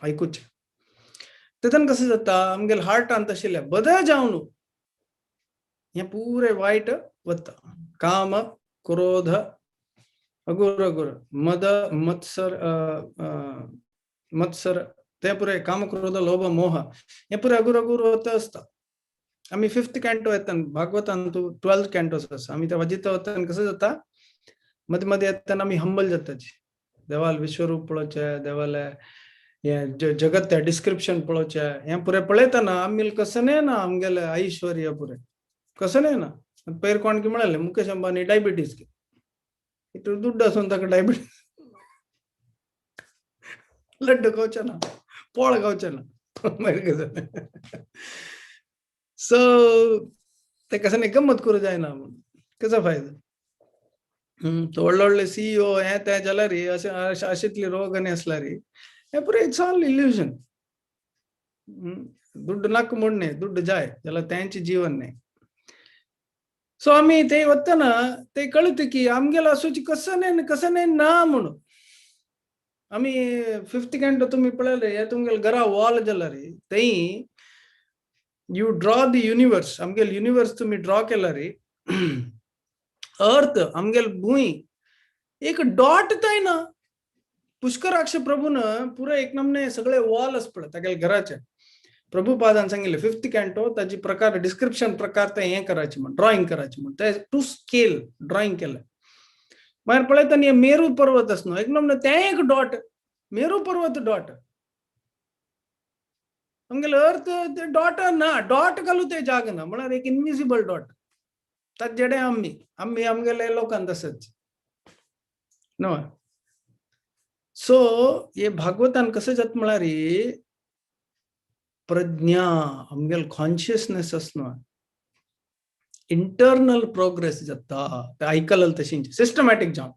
ऐकूच तेथन कसं जाता आमगेल हार्ट अंत आशिल्ले बदल जावन हे पुरे वाईट वता. काम क्रोध अगुर अगुर मद मत्सर मत्सर ते पुरे काम क्रोध लोभ मोह हे पुरे अगुर अगुर होत असतं. आम्ही 5th कॅन्टो येतात भागवतान तू 12th कॅन्टोस असं आम्ही त्या वाजित होता कसं जाता मध्ये मध्ये येताना आम्ही हंबल जाताची देवाल विश्वरूप पळोवचे देवाला हे जगत त्या डिस्क्रिप्शन पळोवचे हे पुरे पळयताना आम्ही कसं नाही ना आमगेले ऐश्वर्य पुरे कसं नाही ना पैर कोणकी म्हणाले मुकेश अंबानी डायबिटीज की इतू दुड्ड असून ताका डायबिटीज लड्डू गावचे ना पोळ गावचे ना सो ते कसं नाही गंमत करू जायना कसा फायदा तो व्हडले व्हडले सीईओ हे ते जाला रे अशेतली रोग आनी असला रे हे पुरे इट्स ऑल इल्युजन दुड्ड नाक मोडणे दुड्ड जाय त्याला त्यांचे जीवन नाही. सो आम्ही ते वतना ते कळतं की आमगेला असूची कसं नाही ना म्हणून आम्ही 5th कॅन्टो तुम्ही पळयले हे तुमगेल घरा वॉल जाला रे थंय यू ड्रॉ द युनिवर्स आमगेल युनिवर्स तुम्ही ड्रॉ केला रे अर्थ आमगेल भूई एक डॉट थंय ना पुष्कराक्ष प्रभून पुरे एक नमने सगळे वॉलच पडत तागेल घराचे प्रभुपादान सांगितले 5th कॅन्टो ताची प्रकार डिस्क्रिप्शन प्रकार ते हे करायचे म्हण ड्रॉइंग करायचे म्हण ते टू स्केल ड्रॉइंग केलं मार पळयताना मेरू पर्वत असनो एक नमने ते एक डॉट मेरू पर्वत डॉट आमगेल अर्थ ते डॉट ना डॉट घालू ते जाग ना म्हळ्यार एक इनविजिबल डॉट ताचे जेडे आम्ही आमगेले लोकांक तसंच नो. सो हे भागवतान कसं जात म्हळ्यार प्रज्ञा आमगेल कॉन्शियसनेस असनो इंटरनल प्रोग्रेस जाता ते आयकल तशी सिस्टमॅटिक जावन.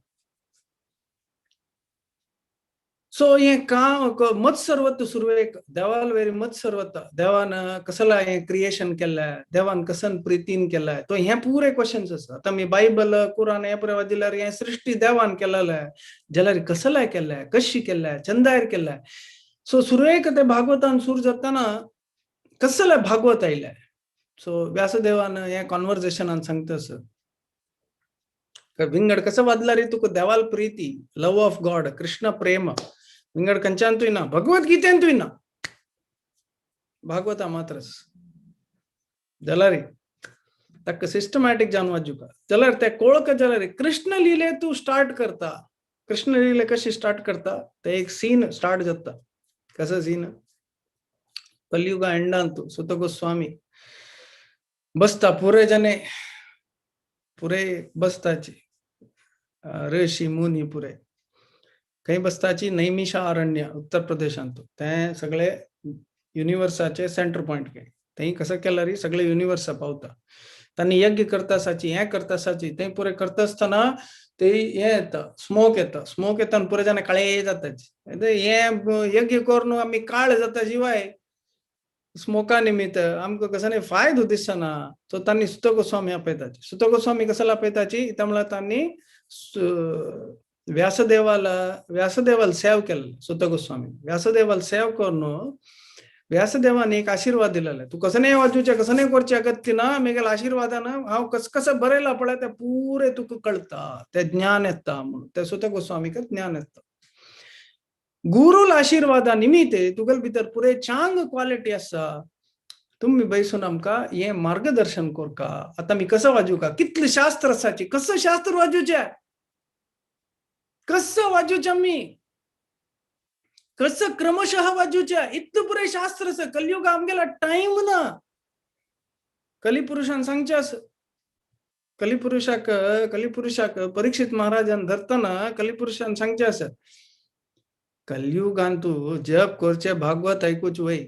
सो हे का मत सर्वत सुरवेक देवाल वेरी मत सर्वत देवान कसला हे क्रिएशन केलाय देवान कसन प्रितीन केलाय तो हे पुरे क्वेश्चन्स आसा. आता मी बायबल कुरान हे पुरे वादिल्यार हे सृष्टी देवान केलेलं जाल्यार कसलाय केलाय कशी केलाय चंदायर केलाय. सो सुरवेक ते भागवतान सुरू जाताना कसलाय भागवत आयलाय. सो व्यासदेवान हे कॉन्वर्सेशनान सांगतास विंगड कसं वादला रे तुका देवाल प्रीती लव ऑफ गॉड कृष्ण प्रेम विंगड कंचान तू ना भगवद्गीतेन तू ना भागवता मात्रच जाल्यार ताका सिस्टमॅटिक जावन वाजूका जाल्यार ते कोळक जाल्यार कृष्ण लिले तू स्टार्ट करता कृष्ण लिले कशी स्टार्ट करता ते एक सीन स्टार्ट जाता कसं सीन कलियुगा एंडान तू सुत गोस्वामी बसता पुरे जने पुरे बसताची ऋषी मुनी पुरे काही बसताची नैमिषा अरण्य उत्तर प्रदेशांत ते सगळे युनिवर्साचे सेंटर पॉइंट काही कसं केलं रे सगळे युनिवर्स पावता त्यांनी यज्ञ करतासाची हे करतासाची ते पुरे करता असताना ते हे येतं स्मोक येतं पुरे जण काळे जातात हे यज्ञ करून आम्ही काळ जाता शिवाय स्मोका निमित्त आमकां कसं नाही फायदो दिसना. सो तांणी सुत गोस्वामी आपयताची सुत गोस्वामी कसला आपयताची त्यामुळे तांणी व्यासदेवाल सेव केलेलं सुत गोस्वामी व्यासदेवाल सेव करून व्यासदेवान एक आशीर्वाद दिलेला तू कसं नाही वाजूचे कसं नाही करचे अगत्य ना मेगेल आशीर्वादानं हांव कसं बरयला पळय ते पुरे तुका कळता ते ज्ञान येता म्हणून ते सुत गोस्वामीक ज्ञान येता. गुरुल आशीर्वादा निमित्ते तुगेल भितर पुरे चांग क्वालिटी आसा तुम्ही बैसून आमकां हे मार्गदर्शन करका. आता मी कसं वाजू का कितले शास्त्र आसाची कसं शास्त्र वाजूचे कसं वाजूचे आमी कसं क्रमशः वाजूचे इतले पुरे शास्त्र आसा कलियुग आमगेला टाइम ना. कलिपुरुषान सांगचे आसा कलिपुरुषाक परीक्षित महाराजान धरताना कलिपुरुषान सांगचे आसा कलियुगान तू जप करचे भागवत ऐकूच वय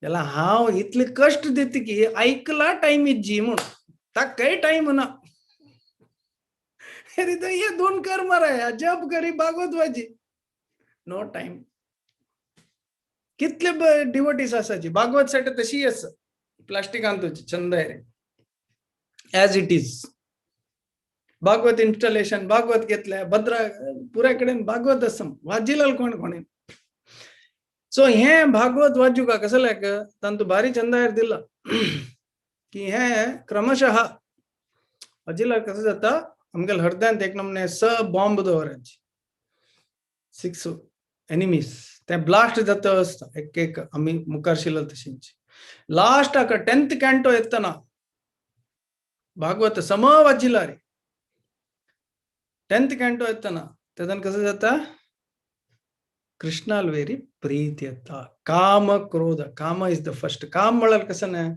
याला हांव इतले कष्ट देते की ऐकला टाइम जी म्हणून ताक काही टाइम ना अरे तो ये 2 कर मारा जप करी भागवत वाजी नो टाइम. कितले डिवोटीज आसाची भागवत साठी तशी आसा प्लास्टिक आणतोची छंद आहे as it is Bhagavat installation Bhagavat घेतल्या भद्रा पुऱ्या कडेन भागवत आसा वाजिलाल कोणे. सो हे भागवत वाजू का कसं लायक तांतू भारी चंदायर दिला की हे क्रमशः वाजिलाल कसं जाता आमगेल हृदयांत एक नमने स बॉम्ब दवराची 6 एनिमीज ते ब्लास्ट जातं असतं एक एक आम्ही मुखारशिला तशींची लास्ट हाका 10th कॅन्टो येतना भागवत सम वाजिला रे 10th कॅन्टो येतना तेदन कसं जाता कृष्णाल वेरी प्रीती येता काम क्रोध काम इज द फर्स्ट काम म्हळ्यार कसं ना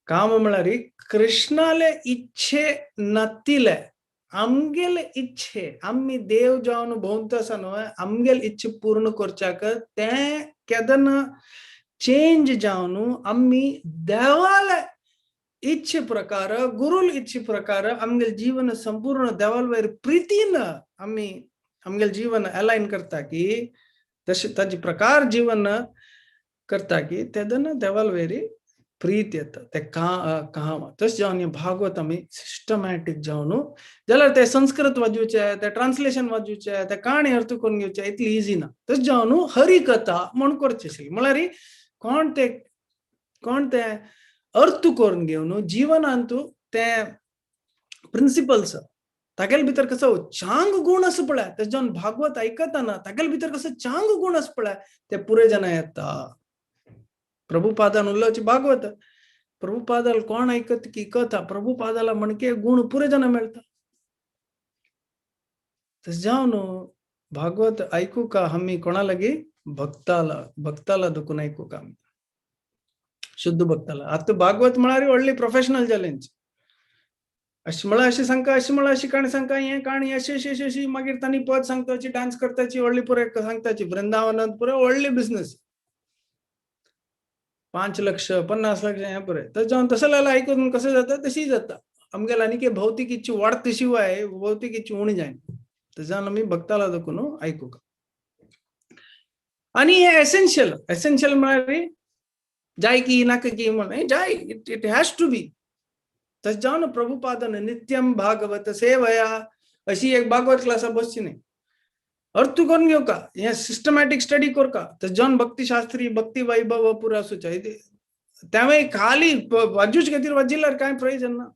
काम म्हळ्यार कृष्णाले इच्छे नतिले आमगेल इच्छे आम्ही देव जावन भोंवता न्हय आमगेल इच्छे पूर्ण करच्याक ते केदन चेंज जावन आम्ही देवाले इच्छे प्रकार गुरुल इच्छे प्रकार आमगेल जीवन संपूर्ण देवाल वयर प्रीतीन आम्ही आमगेल जीवन अलाइन करता की तशे ताजे प्रकार जीवन करता की तेदन देवाल वेरी प्रीत येता ते काम तस जावन भागवत आम्ही सिस्टमॅटिक जावन जाल्यार ते संस्कृत वाजूचे ते ट्रान्सलेशन वाजूचे ते काणी अर्थ करून घेवचे इतली इजी ना तस जावन हरिकथा म्हण करचेशी म्हळ्यार कोण ते अर्थ करून घेवन जीवनांत ते प्रिन्सिपल्स तागेल भितर कसो चांग गुण आसा पळय तेज जावन भागवत आयकतना तागेल भितर कसो चांग गुण आसा पळय ते पुरे जना येता प्रभुपादान उल्लोची भागवत प्रभुपादाल कोण ऐकत की कथा प्रभुपादाला म्हणके गुण पुरे जन मेळता तस जावन भागवत ऐकू का आम्ही कोणा लागी भक्ताला दुखून ऐकू का आम्ही शुद्ध भक्ताला आता भागवत म्हळ्यार व्हडली प्रोफेशनल जालेंच अशी म्हळ्यार अशी सांगता अशी म्हळ्यार अशी काणी सांगता हे काणी अशी मागीर तांणी पद सांगताची डान्स करताची व्हडली पुरे सांगताची वृंदावनांत पुरे व्हडली बिझनेस 5 लाख 50 लाख हे पुरे तर जाऊन तसं लायला ऐकून कसं जातं तशी जाता आमगेला आनी की भौतिक इच्छी वाढते शिवाय भौतिक इच्छी उणी जायन तर जाऊन आम्ही भक्ताला दाखवून ऐकू का आणि हे एसेन्शियल म्हळ्यार जाय की नाका की म्हण जाय इट हॅज टू बी तस जावन प्रभुपादन नित्यम भागवत सेवया अशी एक भागवत क्लासा बसची नाही अर्थ करून घेऊ का हे सिस्टमॅटिक स्टडी कर का तर जन भक्तिशास्त्री भक्ती वैभव पुरा सुचा त्यामुळे खाली वाजूच खातीर वाजिल्यार काय प्रयोजन ना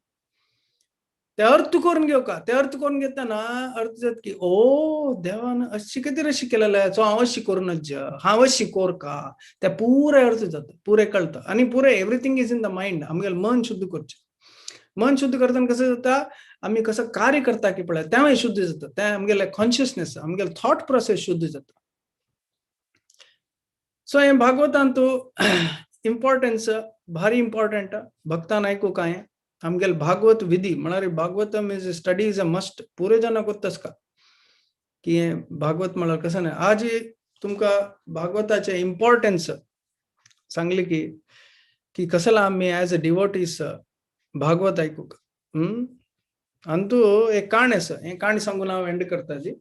ते अर्थ करून घेऊ का ते अर्थ करून घेतना अर्थ जात की ओ देवान अशी खातीर अशी केलेलं सो हांव अशी करूनच हांव अशी कोर का ते पुरे अर्थ जाता पुरे कळतं आणि पुरे everything is in the mind आमगेलें मन शुद्ध करचें मन शुद्ध करताना कसं जाता आम्ही कसं कार्य करता की पळय तेव्हा शुद्ध जाता ते आमगेले कॉन्शियसनेस आमगेले थॉट प्रोसेस शुद्ध जाता सो हे भागवतांत इम्पॉर्टन्स भारी इम्पॉर्टंट भक्तान ऐकू काय आमगेले भागवत विधी म्हळ्यार Bhagavatam is study is a must पुरे जन कोत्तास का की भागवत म्हळ्यार कसं नाही आज तुमकां भागवताचे इम्पॉर्टन्स सांगले की कसला आम्ही ॲज अ डिवोटीज भागवत ऐकू का अंतू एक काण आसा हे काणी सांगून हांव एंड करता जी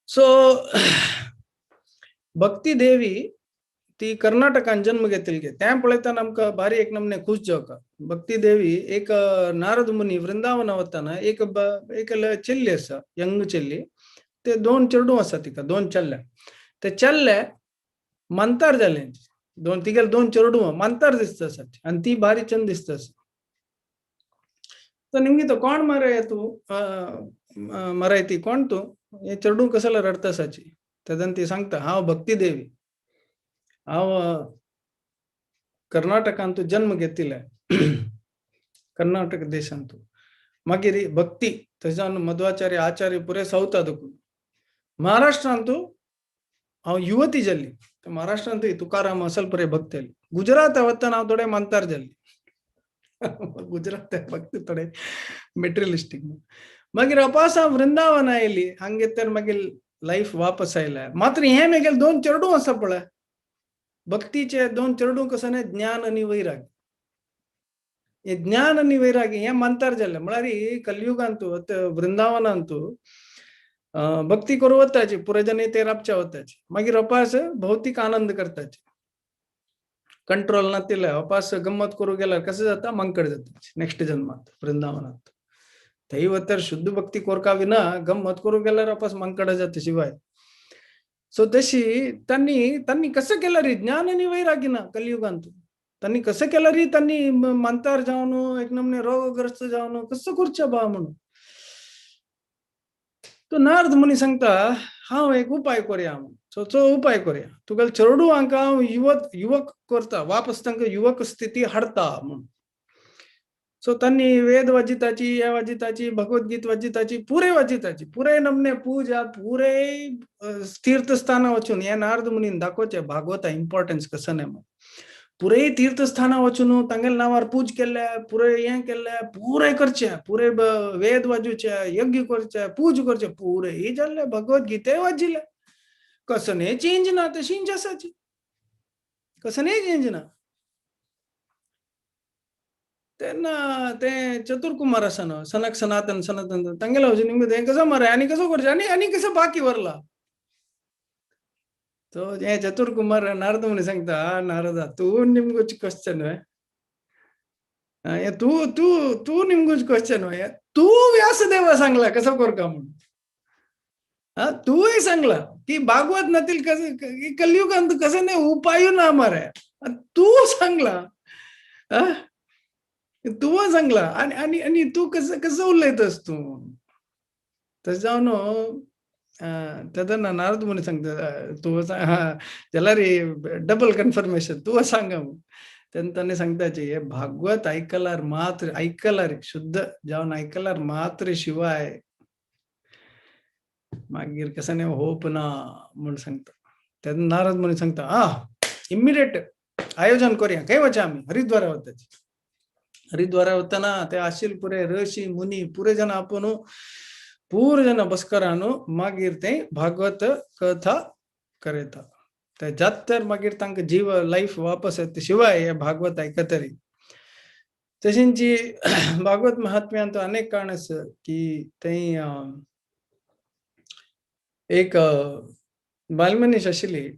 सो भक्ती देवी ती कर्नाटकान जन्म घेतली गे त्या पळयतना आमकां भारी एक नमने खुश जावका भक्ती देवी एक नारद मुनी वृंदावन वतना एक चेल्ली आसा यंग चेल्ली ते 2 चेडूं आसा तिका 2 चल्ले ते चल्ले मंतार जाले तिगेले 2 चेडूं मंतार दिसता आसा आनी ती भारी चंद दिसता आसा तर निमगे तो कोण मरे तू मरे ती कोण तू हे चेडूं कसला रडता आसाची तेदन ती सांगता हांव भक्ती देवी हांव कर्नाटकांत जन्म घेतिले कर्नाटक देशांत मागीर भक्ती थंयच्यान मध्वाचार्य आचार्य पुरे सावता देखून महाराष्ट्रांत हांव युवती जाल्ली महाराष्ट्रांत तुकाराम असल पुरे भक्त जाली गुजरात वतना हांव थोडे मंतार जाल्ली गुजरात भक्ती थोडे मेटेरियलिस्टीक मागीर अपास हांव वृंदावन आयली हांगे तर मागीर लायफ वापस आयल्या मात्र हे मागीर 2 चेडूं आसा पळय भक्तीचे 2 चेडूं कसं न्ही ज्ञान आनी वैराग हे ज्ञान आनी वैराग हे मंतार जाले म्हळ्यार कलियुगांत वृंदावनांत भक्ती करूं वताची पुरे जन ते राबच्या वताची मागीर अपास भौतिक आनंद करताचे कंट्रोल नातिले अपास गम्मत करूं गेल्यार कसं जाता मंकड जाता नेक्स्ट जन्मात वृंदावनात थंय वतर शुद्ध भक्ती कोरका विना गम्मत करूं गेल्यार अपास मंकड जाता शिवाय सो तशी त्यांनी कसं केलं रे ज्ञान आणि वैरागी ना कलियुगांत त्यांनी कसं केलं रे त्यांनी मंतार जावन एक नमने रोगग्रस्त जावन कसं करचें बा म्हणून तो नारद मुनी सांगता हांव एक उपाय करया म्हणून. सो उपाय करया तुगेले चेडू हांकां हांव युवक करता वापस तांकां युवक स्थिती हाडता म्हणून. सो तांणी वेद वाजिताची ह्या वाजिताची भगवद्गीत वाजिताची पुरे नमने पूजा पुरे तीर्थस्थाना वचून हे नारद मुनीन दाखोवचे भागवता इम्पॉर्टन्स कसं नाही. पुरे तीर्थस्थाना वचून तांगेले नांवार पूज केले पुरे हे केले पुरे करचे पुरे वेद वाजूचे यज्ञ करचे पूज करचे पुरे हे जाल्ले भगवद्गीते वाजिले कसने चेंज ना तशींच आसाची कसने चेंज ना. तेन्ना ते चतुर्कुमार आसा न्हू सनक सनातन तांगेले वचून निमगे कसो मरे आनी कसो करचे आनी कसो बाकी वरला. तो हे चतुर्कुमार नारद मुनी सांगता नारदा तू निमगूच क्वेश्चन तू तू तू निमगूच क्वेश्चन तू व्यासदेव सांगला कसं करका म्हणून. तूही सांगला की भागवत नातील कसं कलियुगांत कसं नाही उपाय ना मारे तू सांगला तू सांगला आणि तू कसं उलयतस तू तस जावन तेदना नारद मुनी सांगता तू त्याला रे डबल कन्फर्मेशन तू सांगा तांणी सांगताचे हे भागवत ऐकलार शुद्ध जावन ऐकलार मात्र शिवाय मागीर कसं नाही होप ना म्हणून सांगता. तेन्ना नारद मुनी सांगता इमिडिएट आयोजन करूया खंय वचा आमी हरिद्वारा वताची. हरिद्वारा वतना ते आशिल पुरे ऋषी मुनी पुरे जन आपण पूर्ण जन बसकरानु मागीर ते भागवत कथा करेता ते जातर मागीर तांकां जीव लाईफ वापस येता शिवाय हे भागवत आयकतरी. तशींची भागवत महात्म्यांत अनेक कारण आसा की थंय एक बालमनीस आशिल्ली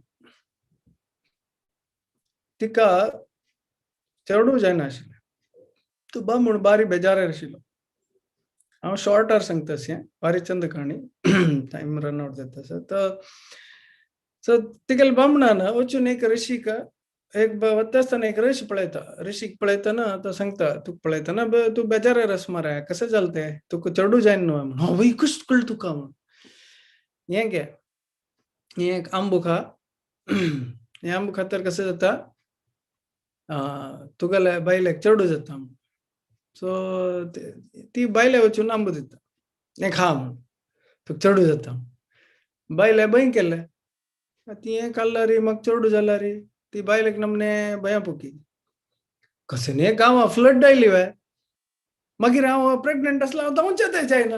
तिका चेडू जायना आशिल्लें. तो बामूण बारी बेजारार आशिल्लो. हांव शॉर्टर सांगता अशें बारी चंद काणी टायम रन आउट जाता सो तिगेले बामणान वचून एक ऋषीक एक वता आसतना एक ऋषी पळयता. ऋषीक पळयतना तो सांगता तुका पळयतना तूं बेजारार आसा मरे कशें जालें तें तुका चेडू जायना न्हू म्हणून. हांव कशें कळ्ळें तुका म्हणून. हें घे हें एक आंबो खा हें आंबो खातर कशें जाता तुगेल्या बायलेक चेडू जाता म्हणून. सो ती बायले वचून आंबो दिता हें खा म्हणून तुका चेडू जाता. बायले भंय केलें ती हें खाल्ला रे म्हाका चेडू जाला रे. ती बायलेक नमने भंया पोकी कसने गांवां फ्लड आयली मागीर हांव प्रेग्नंट आसलो हांव धांवचें जायना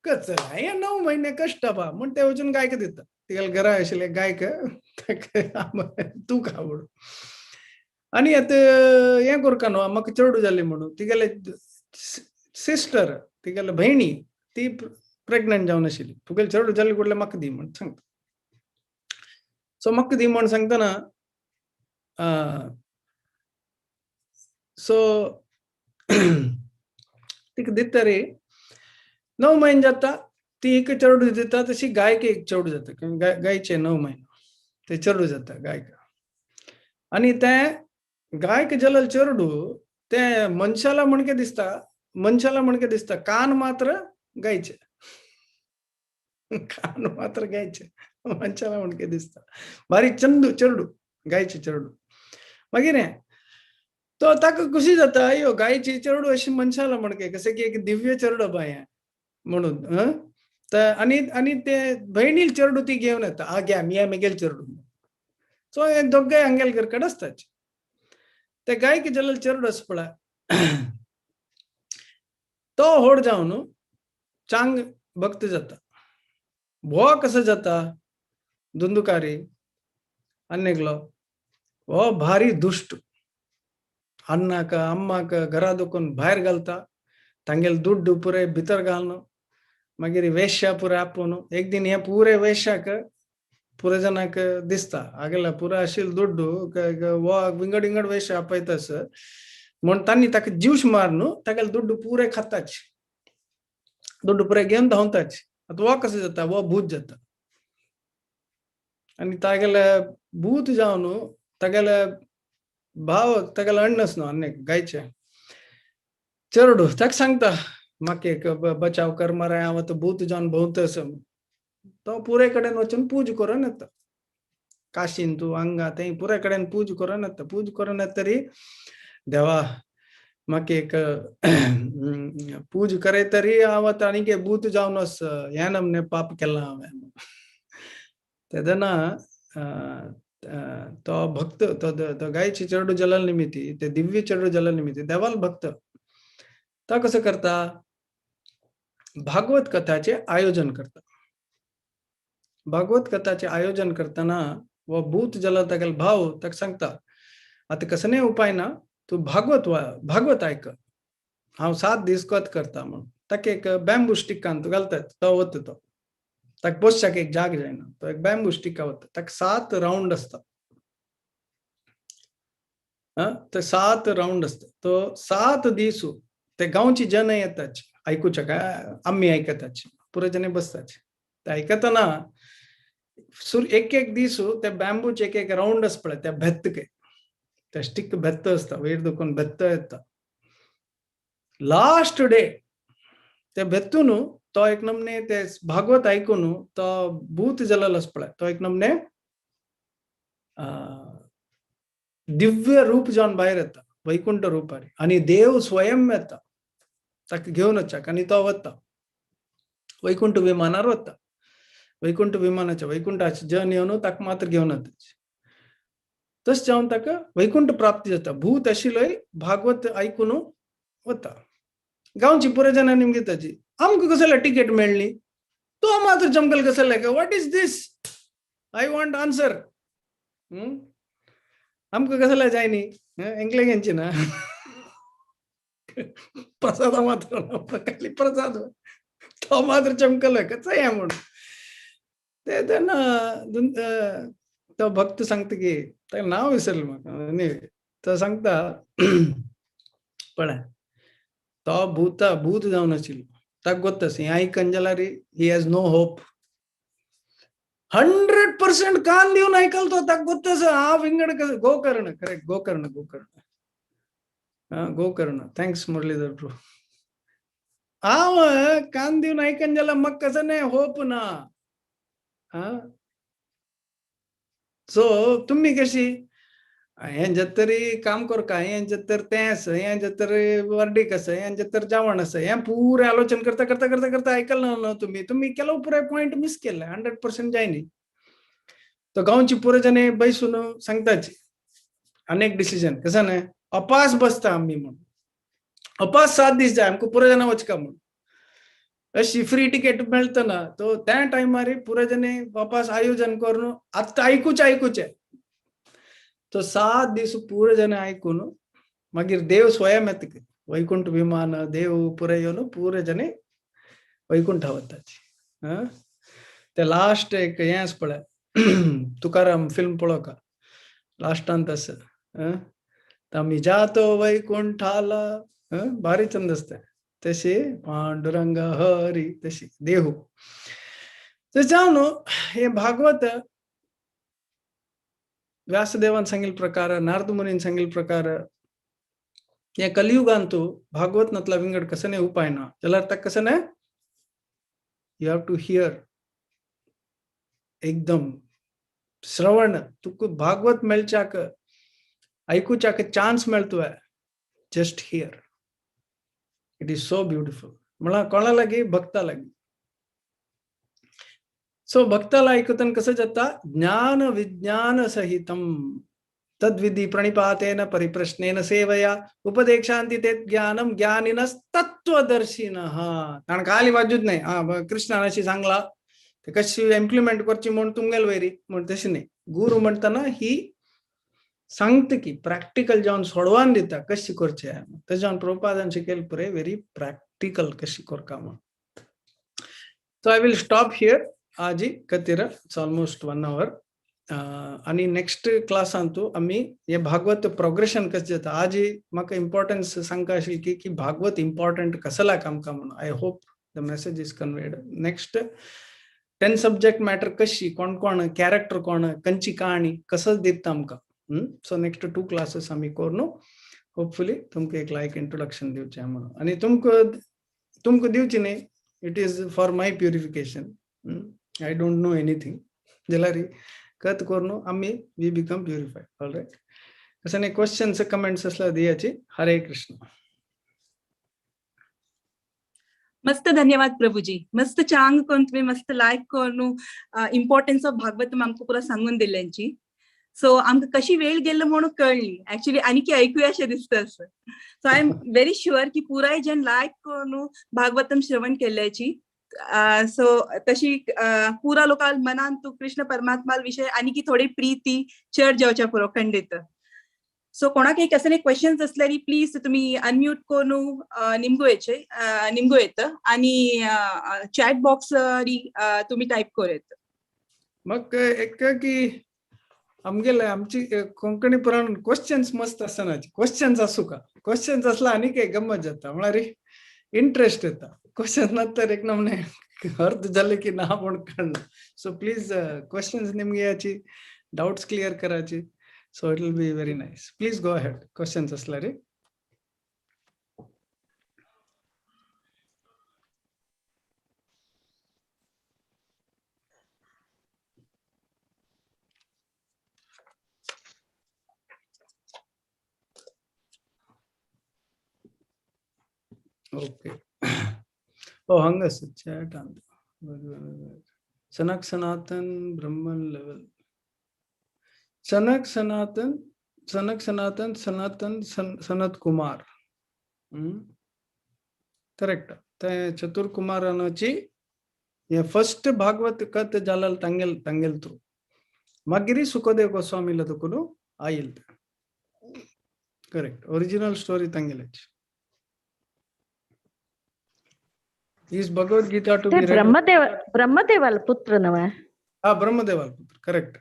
कचरा हे 9 म्हयने कश्ट पा म्हूण ते वचून गायक दिता. तिगेले घरा आशिल्ले गायक तूं खा म्हणून. आनी आतां हें करका न्हू म्हाका चेडू जाली म्हणून तिगेले सिस्टर तिगेले भयणी ती प्रेग्नंट जावन आशिल्ली. तुगेले चेडू जाले कडले म्हाका दी म्हूण सांगता. सो म्हाका दी म्हूण सांगतना सो तिका दिता रे 9 म्हयने जाता ती एक चेडू दिता तशी गायक एक चेडू जाता गायचे 9 म्हयने ते चेडू जाता गायक. आनी तें गायक जाल्लें चेडू ते मनशाला म्हणके दिसता कान मात्र गायचे मनशाला म्हणके दिसता भारी चंदू चेडू गायचे चेडू. मागीर तो ताका खुशी जाता अयो गायची चेडू अशी मनशाला म्हणके कशें की एक दिव्य चेडू बाय म्हणून. आनी ते भयणी चेडू ती घेवन येता घ्या मेगेल चेडू. सो हे दोगांय हांगेल घरकड आसताच. ते गायक जाल्लें चेडू आसा पळय तो व्हड जावन चांग भक्त जाता. हो कसो जाता धुंदुकारी अन्नेगलो हो भारी दुष्ट अन्नाक अम्माक घरा दुखून भायर घालता तांगेले दुड्ड पुरे भितर घालून मागीर वेश्या पुरे आपून एक दिन हे पुरे वेश्याक पुरे जनाक दिसता आगेला पुरा आशिल्लो दुड्डू वो विंगड विंगड वेश्या आपयतास म्हूण तांणी ताका जीवश मारून तागेले दुड्डू पुरे खाताच दुड्डू पुरे घेवन धांवताच. आतां वो कसो जाता वो भूत जाता. आनी तागेले भूत जावन तागेले भाव तागेले अण्णस न्हू अन्नेक गायचे चेडू ताका सांगता म्हाका एक बचाव कर मरे हांव आतां भूत जावन भोंवतस. तो पुरे कडेन वचून पूज करून येता काशीन तूं हांगा थंय पुरे कडेन पूज करून येता तरी देवा म्हाका एक पूज करे तरी हांव आतां आनीक एक भूत जावन ह्या नमने पाप केलां हांवें तेदना तो भक्त तो गायची चेडू जल्ल निमित्ती ते दिव्य चेडू जल्ल निमित्ती देवाल भक्त तो कसं करता भागवत कथाचे आयोजन करता भागवत कथाचे आयोजन करताना वो भूत जल्ला तागेलो भाव ताका सांगता आता कसले उपाय ना तू भागवत ऐक हांव 7 दीस कथ करता म्हणून ताका एक बॅम्बू स्टिकान तू घालतात तो वता तो ताका बसच्याक एक जाग जायना तो एक बॅम्बू स्टिका वता ताका 7 राउंड असता ते 7 राउंड असता तो 7 दीस ते गांवची जन येतात ऐकूच्या काय आम्ही ऐकताच पुरे जने बसताच ते ऐकताना एक एक दीस ते बॅम्बूचे एक एक राउंड आस पळय त्या भेत्तके त्या स्टिक भेत्त असता वयर दुखून भेत्त येता लास्ट डे ते भेत्तून तो एक नमने ते भागवत ऐकून तो भूत जल्लेलो आस पळय तो एक नमने दिव्य रूप जावन भायर येता वैकुंठ रूपारी आणि देव स्वयं येता ताका घेवन वचपाक आनी तो वता वैकुंठ विमानार वता वैकुंठ विमानाच्या वैकुंठाचे जन येवन ताका मात्र घेवन वता तस जावन ताका वैकुंठ प्राप्ती जाता भूत आशिल्लोय भागवत ऐकून वता गांवची पुरे जनांनी घेताची आमकां कसले टिकेट मेळ्ळी तो मात्र जमकल कसले what is this I want answer आमकां कसले जाय न्ही एंकले घेवची ना प्रसाद मात्र खाली प्रसाद तो मात्र चमकल कस या म्हणून ते तेन्ना तो भक्त सांगता की ताका नांव विसरलें म्हाका न्ही तो सांगता पळय तो भूत जावन आशिल्लो ताका गोत्तास हें आयकन जाल्यार ही हॅज नो होप 100% कान दिवन आयकल तो ताका गोत्तास हांव विंगड गोकर्ण करेक्ट गोकर्ण थँक्स मुरलीधर प्रभू हांव कान दिवन आयकन जाल्यार म्हाका कसो नाही होप ना सो तुम्ही कशी हें तरी काम करका हें तर तें आसा हें तर वर्डीक आसा हें तर जेवण आसा हें पुरे आलोचन करता करता करता करता आयकलं ना तुम्ही केलो पुरे पॉइंट मिस केले 100% जाय न्ही तो गांवची पुरे जणे बैसून सांगताची अनेक डिसिजन कसं नाही अपास बसता आम्ही म्हणून अपास 7 दीस जाय आमकां पुरे जाणां वचका म्हणून अशी फ्री टिकेट मेळतना तो त्या टायमार पुरे जणे वापस आयोजन करून आत्ता ऐकूचे तो 7 दीस पुरे जणे ऐकून मागीर देव स्वयं येता वैकुंठ विमान देव पुरे येवन पुरे जणे वैकुंठा वताचे ते लास्ट एक हें आस पळय तुकाराम फिल्म पळोवका लास्टांत आसा आमी जातो वैकुंठाला भारी छंद आसता तशी पांडुरंग हरी तशी देहू ते जावन हे भागवत व्यासदेवान सांगिल्ले प्रकार नारद मुनीन सांगिल्ले प्रकार हे कलियुगांतू भागवत नातला विंगड कसने उपाय ना जाल्यार ताका कसने यू हॅव टू हियर एकदम श्रवण तुका भागवत मेळच्याक ऐकूच्याक चान्स मेळतोय just hear it is so beautiful म्हळ्यार कोणा लागी भक्ता लागी सो भक्ताला ऐकतन कसं जाता ज्ञान विज्ञान सहितम तद्विधि प्रणिपातेन परिप्रश्नेन सेवया उपदेशांति ते ज्ञानम ज्ञानिनस तत्वदर्शिनः ताण खाली वाजूच नाही कृष्णान अशी सांगला ते कशी इम्प्लिमेंट करची म्हणून तुमगेल वैरी म्हणून तशी नाही गुरु म्हणताना ही सांगता की प्रॅक्टिकल जाऊन सोडवान दिता कशी करचे ते जाऊन प्रभुपादान शिकेल पुरे व्हेरी प्रॅक्टिकल कशी करका म्हणून so I will stop here आजी कतिरा इट्स ऑलमोस्ट 1 hour आणि नेक्स्ट क्लासांतू आम्ही हे भागवत प्रोग्रेशन कसं जाता आजी म्हाका इम्पॉर्टन्स सांगता आशिल्ली की भागवत इम्पॉर्टंट कसला आमकां म्हणून I hope the message is conveyed next 10 subject matter कशी कोण कॅरेक्टर कोण कंची कहाणी कसं दिता आमकां सो नेक्स्ट 2 क्लासेस आम्ही करून होपफुली तुमकां एक लायक इंट्रोडक्शन दिवचें म्हणून आणि तुमकां दिवची न्ही it is for my purification I don't know anything. Jalari kat korno ammi we become purified. All right. कसं questions comments असला दियाची. हरे कृष्ण. मस्त धन्यवाद प्रभूजी. मस्त चांग कोण तुम्ही मस्त लायक करून इम्पॉर्टन्स ऑफ भागवतम आमकां पुरा सांगून दिल्यांची. सो आमकां कशी वेळ गेलो म्हणून कळली ऍक्च्युली आनी ऐकूया अशें दिसता. So I am very sure की पुराय जन लायक करून भागवतम श्रवण केल्ल्याची. सो तशी पुरा लोकां मनान तू कृष्ण परमात्मा विषय आनी थोडी प्रीती चड जेवच्या पुरो खंडित. सो कोणाक एक असं क्वेश्चन्स असल्यारी प्लीज तुम्ही अनम्यूट करून निमगो येत आणि चॅट बॉक्स तुम्ही टाईप करूयात. मग एक की आमगेले आमची कोंकणी पुराण क्वेश्चन्स मस्त असना. क्वेश्चन्स असू का? क्वेश्चन्स असला आणि काही गंमत जाता म्हळ्यार इंटरेस्ट येता. क्वेश्चन नंतर एक नमने अर्थ झाले की ना पण कळना. सो प्लीज क्वेश्चन्स निमगे याची डाउट्स क्लियर करायची. So it will be very nice. Please go ahead. Questions aslari. Okay. Oh, hangas chat and Sanak Sanatan Brahman level. Sanak Sanatan, Sanat Kumar. Correct. ते चतुर कुमाराची हे फर्स्ट भागवत कथ जालाल तंगेल थ्रू मगिरी सुखदेव गोस्वामी लदकुनु आयल. करेक्ट. ओरिजिनल स्टोरी तंगेलच. Is Bhagavad Gita to be read? ब्रह्मदेवाल पुत्र नव. ब्रह्मदेवाल पुत्र. Correct.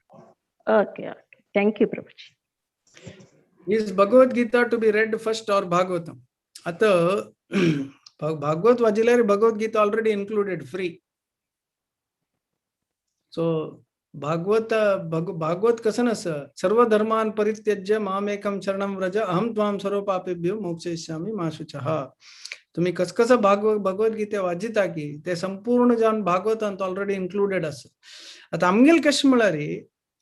Okay. Thank you, Prabhuji. Is Bhagavad Gita to be read first or Bhagavatam? आता Bhagwat वाजिल्यार Bhagavad Gita already included free. So Bhagwat कसं नसं सर्व धर्मान परित्यज्य मामेकम शरणम व्रज अहम त्वाम सर्व पापेभ्यो मोक्षयिष्यामि मा शुचः. तुम्ही कसं भगवत गीता वाजिता की ते संपूर्ण जान भागवतांत ऑलरेडी इन्क्लुडेड असं. आता आमगेल कशें म्हळ्यार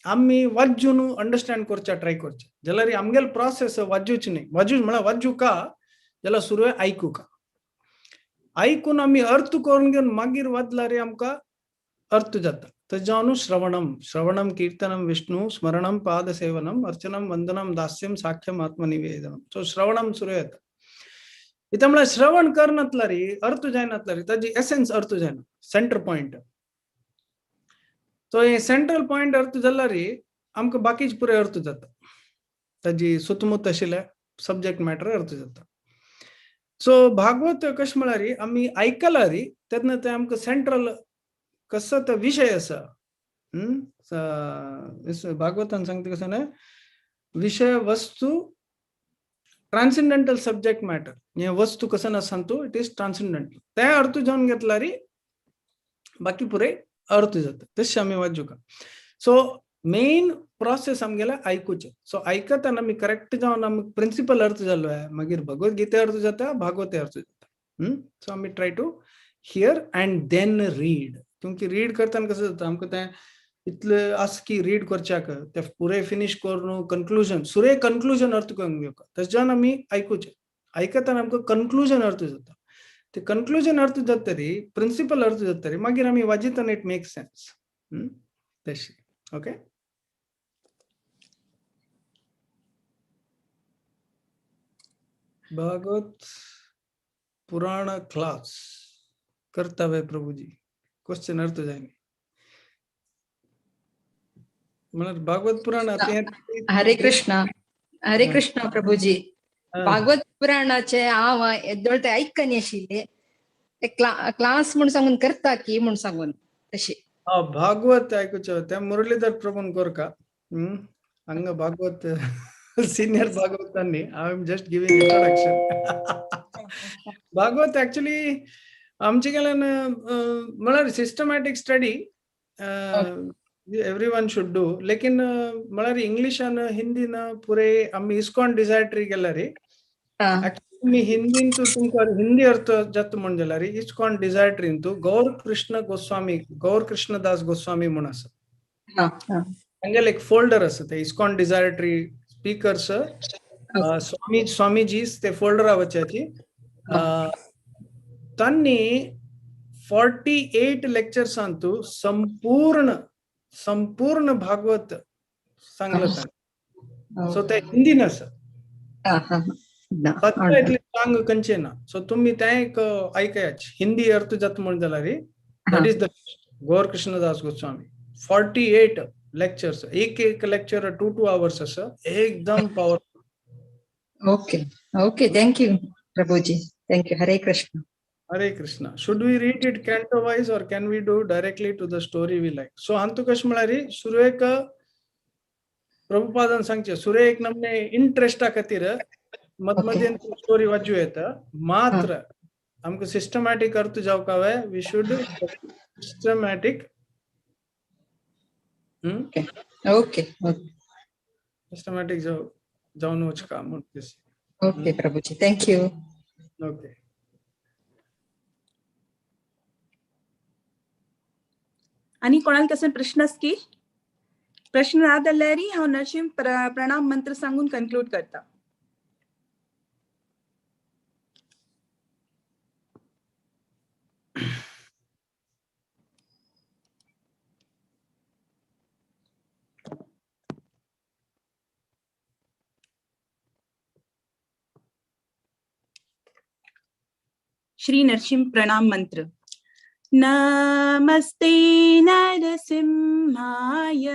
आम्ही वाजून अंडरस्टँड करच्या ट्राय करचे जाल्यार आमगेल प्रोसेस वाजूच न्ही. वाजूच म्हळ्यार वाजू का जाल्यार सुरू ऐकू का. ऐकून आम्ही अर्थ करून घेऊन मागीर वाजल्यार आमकां अर्थ जाता. तजानु श्रवणम कीर्तनम विष्णु स्मरणम पादसेवनम अर्चनम वंदनम दास्यम साख्यम आत्मनिवेदनम. सो श्रवणम सुरू येता. इथं म्हळ्यार श्रवण करनातल्यारी अर्थ जायनातल्यारी ताजी एसेन्स अर्थ जायना. Centre point. सो हे सेंट्रल पॉइंट अर्थ जाल्यार आमकां बाकीचे पुरे अर्थ जाता. ताजी सुतमुत आशिल्ले सब्जेक्ट मॅटर अर्थ जाता. सो भागवत कशें म्हळ्यार आमी आयकल्यार तेन्ना ते आमकां सेंट्रल कसो तो विषय आसा. भागवतान सांगता कसं ना विषय वस्तू ट्रान्सेंडेंटल सब्जेक्ट मॅटर. हे वस्तू कसं आसा तू इट इज ट्रान्सेंडेंटल. ते अर्थ जावन घेतल्यार बाकी पुरे अर्थ जाता. तशें आमी वाचूं का. सो मेन प्रोसेस आमगेले ऐकूचे. सो ऐकताना आमी करेक्ट जावन आमी प्रिंसिपल अर्थ जालो मागीर भगवत गीते अर्थ जाता भागवते अर्थ जाता. सो आमी try to hear and then read. क्योंकि रीड करताना कसं जाता आमकां तें इतलें आस की रीड करच्याक ते पुरे फिनिश करून कन्क्लुजन सुरे कन्क्लुजन अर्थ करून घेवका. तशें आमी ऐकूचे. ऐकताना आमकां कन्क्लुजन अर्थ जाता. ते कन्क्लुजन अर्थ जातरी प्रिंसिपल अर्थ जातरी मागीर आमी वाजिताना इट मेक सेन्स. तशी. ओके. भागवत पुराण क्लास करता हुए प्रभु जी क्वेश्चन अर्थ जाएंगे. मतलब भागवत पुराण आते हैं. हरे कृष्ण प्रभुजी. भागवत पुराणाचे हांव येदोळ ते आयकनी आशिल्ले ते क्लास म्हूण सांगून करता की म्हूण सांगून तशें. भागवत आयकुचे ते मुरलीधर प्रभून करका. हांगा भागवत सीनियर भागवतांनी I am just giving introduction. Bhagavat actually आमचे गेल्यान म्हळ्यार systematic study everyone should do. लेकिन म्हळ्यार इंग्लिशान हिंदीन पुरे आमी इस्कॉन डिझायटरी गेल्यार तुम्ही हिंदींतू तुमका हिंदी अर्थ जात म्हण जाल्यार इस्कॉन डिझायट्रींतू गौर कृष्णदास गोस्वामी म्हण आसा हा तांगेले एक फोल्डर आसा ते इस्कॉन डिझायट्री स्पीकर्स स्वामीजीस ते फोल्डर वच्चाची तन्नी 48 लेक्चर्स ಅಂತೂ संपूर्ण भागवत सांगलं सो ते हिंदीन आसा सबटायटल सांग कंचे ना सो तुम्ही ते एक ऐकायच हिंदी अर्थ जात म्हण जाल्यार that is the Gaur Krishnadas Goswami 48 lectures एक लेक्चर 2 hours आसा एकदम powerful okay thank you Prabhuji thank you हरे Krishna Hare Krishna. Should we read it canto wise or can we do directly to the story we like? So Hantu Kashmalari Sureka Prabhupadan सांगचे सुरेख नमने इंटरेस्ट खातीर मधमध्येन स्टोरी वाचू येता मात्र आमकां सिस्टमॅटिक अर्थ जावंक जाय we should systematic okay systematic जावन वचका म्हणून okay Prabhuji thank you okay आणि कोणाला कसं प्रश्न असकी प्रश्न ना जाल्यार हांव नरसिंह प्रणाम मंत्र सांगून कन्क्लूड करता श्री नरसिंह प्रणाम मंत्र नमस्ते नरसिंहाय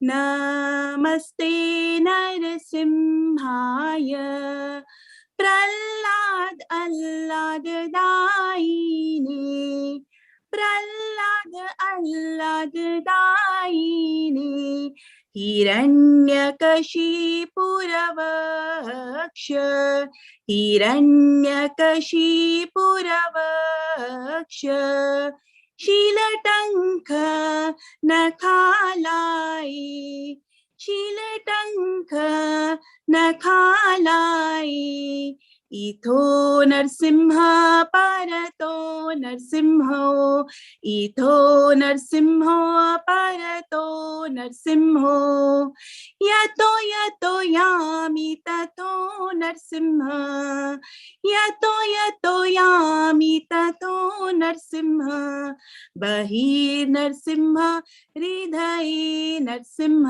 नमस्ते नरसिंहाय प्रह्लाद आह्लाददायिने प्रह्लाद आह्लाददायिने हिरण्यकशिपुरवक्ष हिरण्यकशिपुरवक्ष शीलटङ्क नखालाई शीलटङ्क नखालाई इथो नरसिंह परतो नरसिंहो इथो नरसिंहो परतो नरसिंहो यतो यतो यामि ततो नरसिंह यतो यतो यामि ततो नरसिंह बहिर्नरसिंह हृदये नरसिंह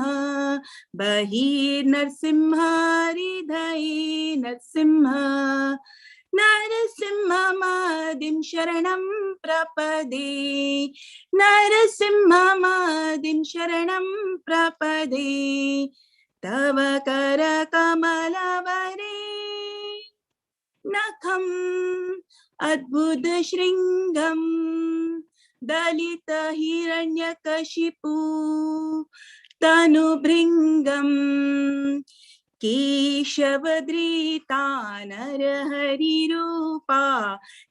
बहिर्नरसिंह हृदये नरसिंह नरसिंहमादिं शरणं प्रपदे नरसिंहमादिं शरणं प्रपदे तव करकमलवरे नखम् अद्भुतशृङ्गं दलितहिरण्यकशिपु तनुभृङ्गम् केशवधृता नरहरिरूपा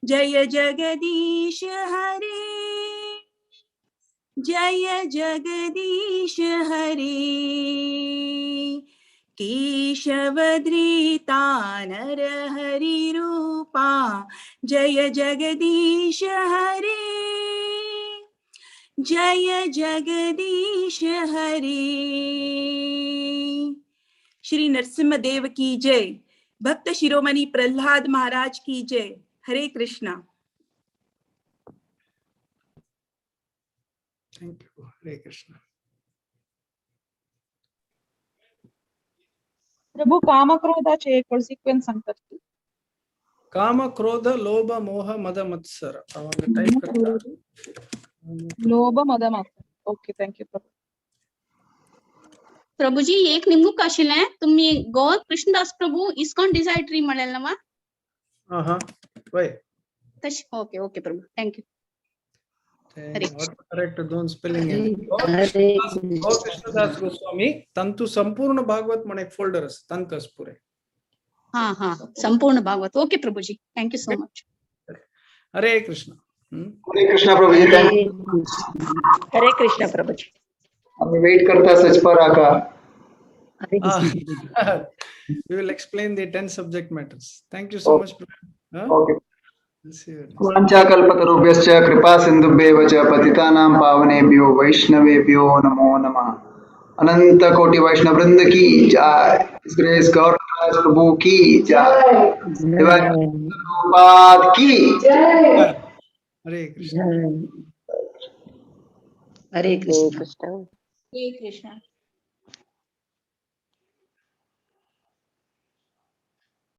जय जगदीश हरे जय जगदीश हरे केशवधृता नरहरिरूपा जय जगदीश हरे जय जगदीश हरे श्री नरसिंह देव की जय भक्त शिरोमणि प्रहलाद महाराज की जय हरे कृष्णा थैंक यू हरे कृष्णा प्रभु कामक्रोधाचे एक सिक्वेन्स सांगतात काम क्रोध लोभ मोह मद मत्सर टाइप करता लोभ मद मत्सर ओके थँक्यू प्रभू प्रभुजी एक निमणूक आशिल्लें तुम्ही गौर कृष्णदास प्रभू इस्कॉन डिझायट्री म्हणलें ना वय तशें ओके ओके प्रभू थँक्यू करेक्ट दोन स्पेलिंग गौर कृष्णदास गोस्वामी तंतु संपूर्ण भागवत म्हण एक फोल्डर आसा तंतस पुरे हाँ संपूर्ण भागवत ओके प्रभुजी थँक्यू सो मच हरे कृष्ण हरे कृष्णा प्रभुजी हरे कृष्ण प्रभुजी आम्ही वेट करता सचपर आका हरे Ah, Krishna. we will explain the 10 subject matters. Thank you so much. Huh? Okay See you. वाञ्छाकल्पतरुभ्यश्च कृपा सिन्धुभ्येव च पतितानां पावनेभ्यो वैष्णवेभ्यो नमो नमः। अनंत कोटि वैष्णव वृंद की जय। ग्रेस गौर प्रभु की जय। प्रभुपाद की जय। Hare Krishna. जय। हरे कृष्ण। Hare Krishna.